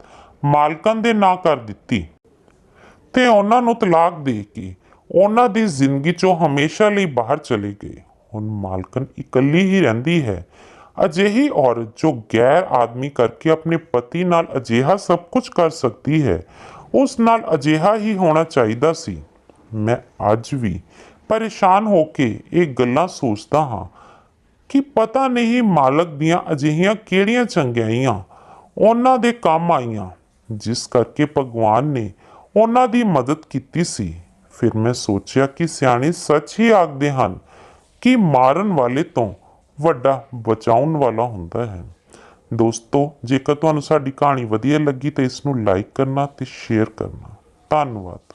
ਮਾਲਕਨ ਦੇ ਨਾਂ ਕਰ ਦਿੱਤੀ ਤੇ ਉਹਨਾਂ ਨੂੰ ਤਲਾਕ ਦੇ ਕੇ ਉਹਨਾਂ ਦੀ ਜ਼ਿੰਦਗੀ ਚੋਂ ਹਮੇਸ਼ਾ ਲਈ ਬਾਹਰ ਚਲੇ ਗਏ। ਹੁਣ ਮਾਲਕਨ ਇਕੱਲੀ ਹੀ ਰਹਿੰਦੀ ਹੈ। ਅਜਿਹੀ ਔਰਤ ਜੋ ਗੈਰ ਆਦਮੀ ਕਰਕੇ ਆਪਣੇ ਪਤੀ ਨਾਲ ਅਜਿਹਾ ਸਭ ਕੁਝ ਕਰ ਸਕਦੀ ਹੈ, ਉਸ ਨਾਲ ਅਜਿਹਾ ਹੀ ਹੋਣਾ ਚਾਹੀਦਾ ਸੀ। ਮੈਂ ਅੱਜ ਵੀ ਪਰੇਸ਼ਾਨ ਹੋ ਕੇ ਇਹ ਗੱਲਾਂ ਸੋਚਦਾ ਹਾਂ ਕਿ ਪਤਾ ਨਹੀਂ ਮਾਲਕ ਦੀਆਂ ਅਜਿਹੀਆਂ ਕਿਹੜੀਆਂ ਚੰਗਿਆਈਆਂ ਉਹਨਾਂ ਦੇ ਕੰਮ ਆਈਆਂ, ਜਿਸ ਕਰਕੇ ਭਗਵਾਨ ਨੇ ਉਹਨਾਂ ਦੀ ਮਦਦ ਕੀਤੀ ਸੀ। ਫਿਰ ਮੈਂ ਸੋਚਿਆ ਕਿ ਸਿਆਣੇ ਸੱਚ ਹੀ ਆਖਦੇ ਹਨ ਕਿ ਮਾਰਨ ਵਾਲੇ ਤੋਂ ਵੱਡਾ ਬਚਾਉਣ ਵਾਲਾ ਹੁੰਦਾ ਹੈ। ਦੋਸਤੋ, ਜੇਕਰ ਤੁਹਾਨੂੰ ਸਾਡੀ ਕਹਾਣੀ ਵਧੀਆ ਲੱਗੀ ਤਾਂ ਇਸ ਨੂੰ ਲਾਈਕ ਕਰਨਾ ਤੇ ਸ਼ੇਅਰ ਕਰਨਾ। ਧੰਨਵਾਦ।